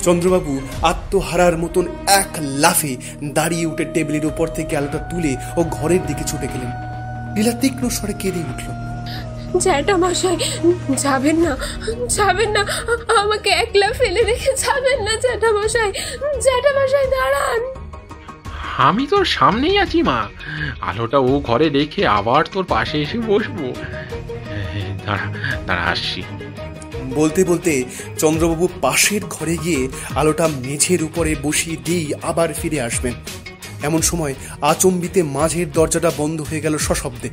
চন্দ্রবাবু আত্মহারার মতন এক লাফে দাঁড়িয়ে উঠে টেবিলের উপর থেকে আলোটা তুলে ও ঘরের দিকে ছুটে গেলেন। লীলা তীক্ষ্ণ স্বরে কেঁদে উঠল, জ্যাঠামশাই যাবেন না, যাবেন না, আমাকে একলা ফেলে রেখে যাবেন না জ্যাঠামশাই। জ্যাঠামশাই দাঁড়ান। আমি তোর সামনেই আছি মা, আলোটা ও ঘরে রেখে আবার তোর পাশে এসে বসবো। দাঁড়া দাঁড়া, আসছি। বলতে বলতে চন্দ্রবাবু পাশের ঘরে গিয়ে আলোটা মেঝের উপরে বসিয়ে দিয়েই আবার ফিরে আসবেন। এমন সময় আচম্বিতে মাঝের দরজাটা বন্ধ হয়ে গেল সশব্দে।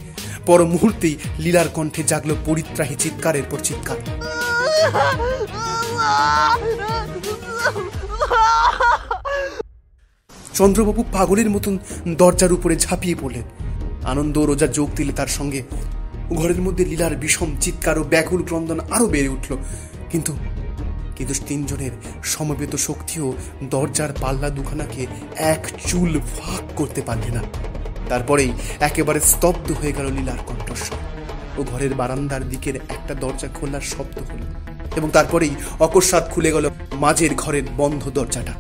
পর মুহূর্তেই লীলার কণ্ঠে জাগলো পরিত্রাহী চিৎকারের পর চিৎকার। চন্দ্রবাবু পাগলের মতন দরজার উপরে ঝাঁপিয়ে পড়লেন। আনন্দ রোজা যোগ দিলে তার সঙ্গে। ঘরের মধ্যে লীলার বিষম চিৎকার ও ব্যাকুল ক্রন্দন আরো বেড়ে উঠল, কিন্তু তিনজনের সমবেত শক্তিও দরজার পাল্লা দুখানাকে এক চুল ফাঁক করতে পারলে না। তারপরেই একেবারে স্তব্ধ হয়ে গেল লীলার কণ্ঠস্বর ও ঘরের বারান্দার দিকের একটা দরজা খোলার শব্দ হল, এবং তারপরেই অকস্মাৎ খুলে গেল মাঝের ঘরের বন্ধ দরজাটা।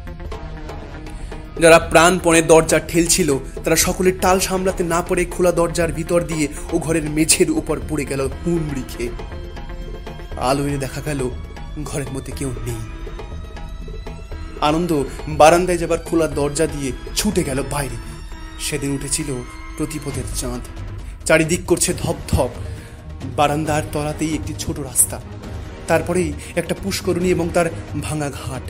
যারা প্রাণপণে দরজা ঠেলছিল তারা সকলের টাল সামলাতে না পারে খোলা দরজার ভিতর দিয়ে ও ঘরের মেঝের উপর পড়ে গেল হুমড়ি খেয়ে। আলো এনে দেখা গেল ঘরের মধ্যে কেউ নেই। আনন্দ বারান্দায় যাবার খোলা দরজা দিয়ে ছুটে গেল বাইরে। সেদিন উঠেছিল প্রতিপদের চাঁদ, চারিদিক করছে ধপধপ। বারান্দার তলাতেই একটি ছোট রাস্তা, তারপরেই একটা পুষ্করিণী এবং তার ভাঙা ঘাট।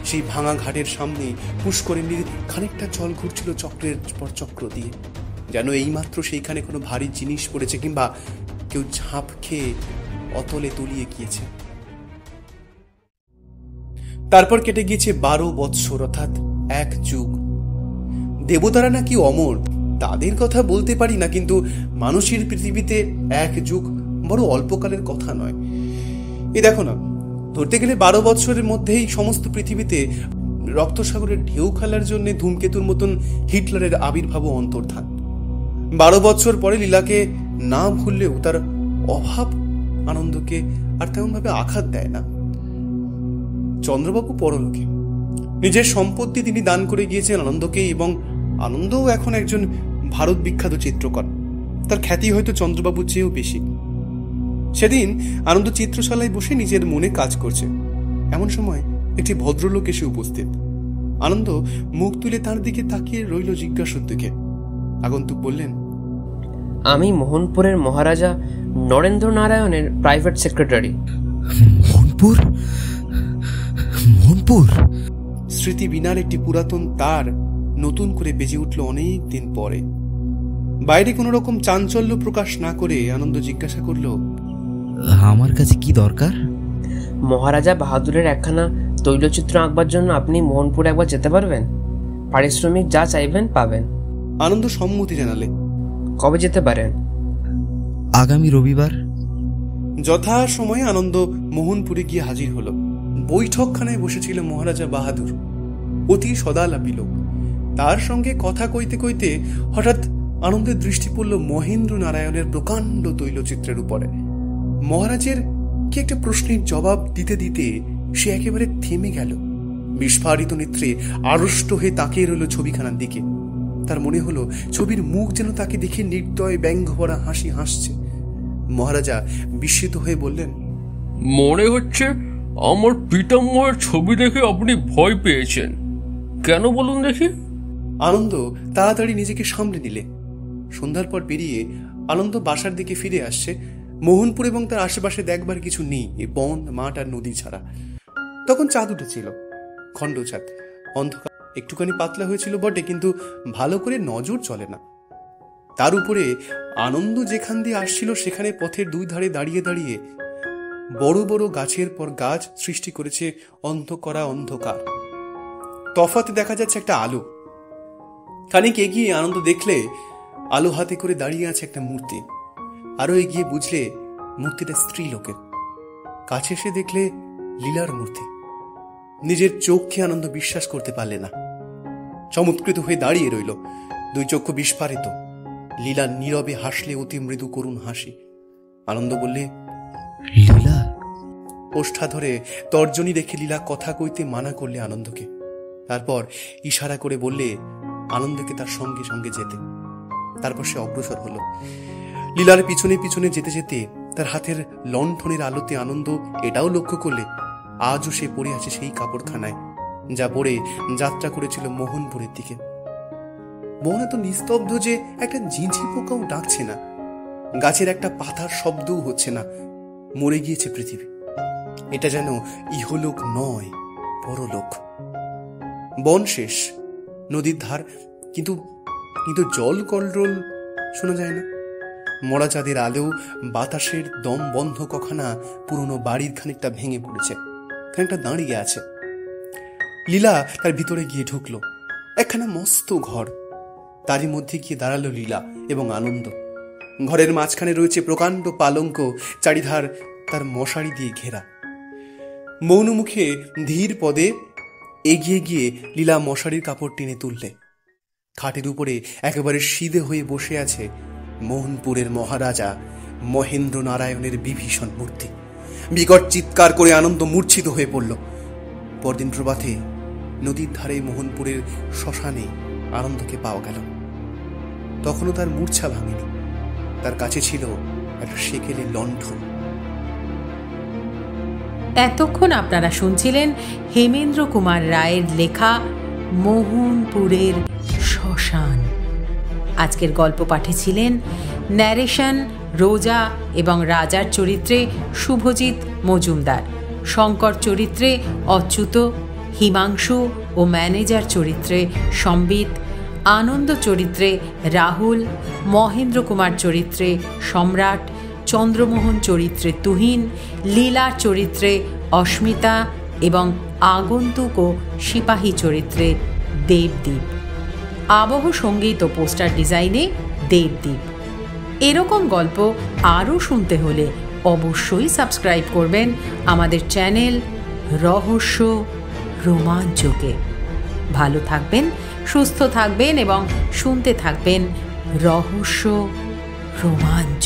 সেই ভাঙা ঘাটের সামনে পুষ্করিণীর খানিকটা জল ঘুরছিল চক্রের পর চক্র দিয়ে, যেন এইমাত্র সেইখানে কোনো ভারী জিনিস পড়েছে কিংবা কেউ ঝাঁপ খেয়ে অতলে তলিয়ে গিয়েছে। তারপর কেটে গিয়েছে 12 বৎসর, অর্থাৎ 1 যুগ। দেবতারা নাকি অমর, তাদের কথা বলতে পারি না, কিন্তু মানুষের পৃথিবীতে 1 যুগ বড় অল্পকালের কথা নয়। এ দেখো না, ধরতে গেলে 12 বৎসরের মধ্যেই সমস্ত পৃথিবীতে রক্তসাগরের ঢেউ খেলার জন্য ধূমকেতুর মতন হিটলারের আবির্ভাব অন্তর্ধান। 12 বৎসর পরে লীলাকে না ভুললেও তার অভাব আনন্দকে আর তেমনভাবে আঘাত দেয় না। চন্দ্রবাবু পরলোকে, নিজের সম্পত্তি তিনি দান করে গিয়েছেন আনন্দকে, এবং আনন্দও এখন একজন ভারত বিখ্যাত চিত্রকর। তার খ্যাতি হয়তো চন্দ্রবাবুর চেয়েও বেশি। সেদিন আনন্দ চিত্রশালায় বসে নিজের মনে কাজ করছে। এমন সময় একটি ভদ্রলোক এসে উপস্থিত। আনন্দ মুখ তুলে তার দিকে তাকিয়ে রইল জিজ্ঞাসার দিকে। আগন্তুক বললেন, আমি মোহনপুরের মহারাজা নরেন্দ্র নারায়ণের প্রাইভেট সেক্রেটারি। মোহনপুর? স্মৃতি বিনার একটি পুরাতন তার নতুন করে বেজে উঠল অনেক দিন পরে। বাইরে কোনো রকম চাঞ্চল্য প্রকাশ না করে আনন্দ জিজ্ঞাসা করল, আমার কাছে কি দরকার? মহারাজা বাহাদুরের একখানা তৈলচিত্র আঁকবার জন্য আপনি মোহনপুর একবার যেতে পারবেন? পারিশ্রমিক যা চাইবেন পাবেন। আনন্দ সম্মতি জানালে। কবে যেতে পারেন? আগামী রবিবার। যথা সময়ে আনন্দ মোহনপুরে গিয়ে হাজির হলো। বৈঠকখানায় বসেছিল মহারাজা বাহাদুর, অতি সদালাপী লোক। তার সঙ্গে কথা কইতে কইতে হঠাৎ আনন্দের দৃষ্টি পড়ল মহেন্দ্র নারায়ণের প্রকাণ্ড তৈলচিত্রের উপরে। মহারাজের কি একটা প্রশ্নের জবাব দিতে দিতে সে একেবারে থেমে গেল। বিস্ফারিত নেত্রে আড়ষ্ট হয়ে তাকিয়ে রইল ছবিখানার দিকে। তার মনে হলো ছবির মুখ যেন তাকে দেখে নির্দয় ব্যঙ্গ ভরা হাসি হাসছে। মহারাজা বিস্মিত হয়ে বললেন, মনে হচ্ছে আমার পিতামহের ছবি দেখে আপনি ভয় পেয়েছেন। কেন বলুন দেখি? আনন্দ তাড়াতাড়ি নিজেকে সামলে নিলে। সন্ধ্যার পর বেরিয়ে আনন্দ বাসার দিকে ফিরে আসছে। মোহনপুর এবং তার আশেপাশে দেখবার কিছু নেই, এই বন, মাঠ আর নদী ছাড়া। তখন চাঁদ উঠেছিল, খণ্ড চাঁদ। অন্ধকার একটুখানি পাতলা হয়েছিল বটে, কিন্তু ভালো করে নজর চলে না। তার উপরে আনন্দ যেখান দিয়ে আসছিল সেখানে পথের দুই ধারে দাঁড়িয়ে দাঁড়িয়ে বড় বড় গাছের পর গাছ সৃষ্টি করেছে অন্ধকারা অন্ধকার। তফাতে দেখা যাচ্ছে একটা আলো। খানিক এগিয়ে আনন্দ দেখলে আলো হাতে করে দাঁড়িয়ে আছে একটা মূর্তি। আরো এগিয়ে বুঝলে মূর্তিটা স্ত্রী লোকের। কাছে এসে দেখলে লীলার মূর্তি। নিজের চোখকে আনন্দ বিশ্বাস করতে পারলে না। চমৎকৃত হয়ে দাঁড়িয়ে রইল, দুই চক্ষু বিস্ফারিত। লীলা নীরবে হাসলে অতি মৃদু করুণ হাসি। আনন্দ বললে, লীলা। ওষ্ঠা ধরে তর্জনী রেখে লীলা কথা কইতে মানা করলে আনন্দকে। তারপর ইশারা করে বললে আনন্দকে তার সঙ্গে সঙ্গে যেতে। তারপর সে অগ্রসর হলো। লীলার পিছনে পিছনে যেতে যেতে তার হাতের লণ্ঠনের আলোতে আনন্দ এটাও লক্ষ্য করলে আজও সে পড়ে আছে সেই কাপড়খানায়, যা পরে যাত্রা করেছিল মোহনপুরের দিকে। মন এত নিস্তব্ধ যে একটা ঝিঁঝি পোকাও ডাকছে না, গাছের একটা পাতার শব্দও হচ্ছে না। মরে গিয়েছে পৃথিবী। এটা যেন ইহলোক নয়, পরলোক। বন শেষ, নদীর ধার, কিন্তু জল কলরোল শোনা যায় না। মরা চাঁদের আলো, বাতাসের দম বন্ধ কখানা পুরনো বাড়ির খানিকটা ভেঙে পড়েছে, খানিকটা দাঁড়িয়ে আছে। লীলা তার ভিতরে গিয়ে ঢুকলো। একখানা মস্ত ঘর, তারই মধ্যে গিয়ে দাঁড়ালো লীলা এবং আনন্দ। ঘরের মাঝখানে রয়েছে প্রকাণ্ড পালঙ্ক, চারিধার তার মশারি দিয়ে ঘেরা। মৌন মুখে ধীর পদে এগিয়ে গিয়ে লীলা মশারির কাপড় টেনে তুললে। খাটের উপরে একেবারে সিধে হয়ে বসে আছে মোহনপুরের মহারাজা মহেন্দ্র নারায়ণের বিভীষণ মূর্তি। বিকট চিৎকার করে আনন্দ মূর্ছিত হয়ে পড়ল। পরদিন প্রভাতে নদীর ধারে মোহনপুরের শ্মশানে আনন্দকে পাওয়া গেল। তখনও তার মূর্ছা ভাঙেনি। তার কাছে ছিল একটা সেকেলে লণ্ঠন। এতক্ষণ আপনারা শুনছিলেন হেমেন্দ্র কুমার রায়ের লেখা মোহনপুরের শ্মশান। আজকের গল্প পাঠে ছিলেন ন্যারেশন রোজা এবং রাজার চরিত্রে শুভজিৎ মজুমদার, শঙ্কর চরিত্রে অচ্যুত, হিমাংশু ও ম্যানেজার চরিত্রে সম্বিত, আনন্দ চরিত্রে রাহুল, মহেন্দ্র কুমার চরিত্রে সম্রাট, চন্দ্রমোহন চরিত্রে তুহিন, লীলার চরিত্রে অস্মিতা এবং আগন্তুক ও সিপাহী চরিত্রে দেবদীপ। আবহ সঙ্গীত ও পোস্টার ডিজাইনে দেবদীপ। এরকম গল্প আরও শুনতে হলে অবশ্যই সাবস্ক্রাইব করবেন আমাদের চ্যানেল রহস্য রোমাঞ্চকে। ভালো থাকবেন, সুস্থ থাকবেন এবং শুনতে থাকবেন রহস্য রোমাঞ্চ।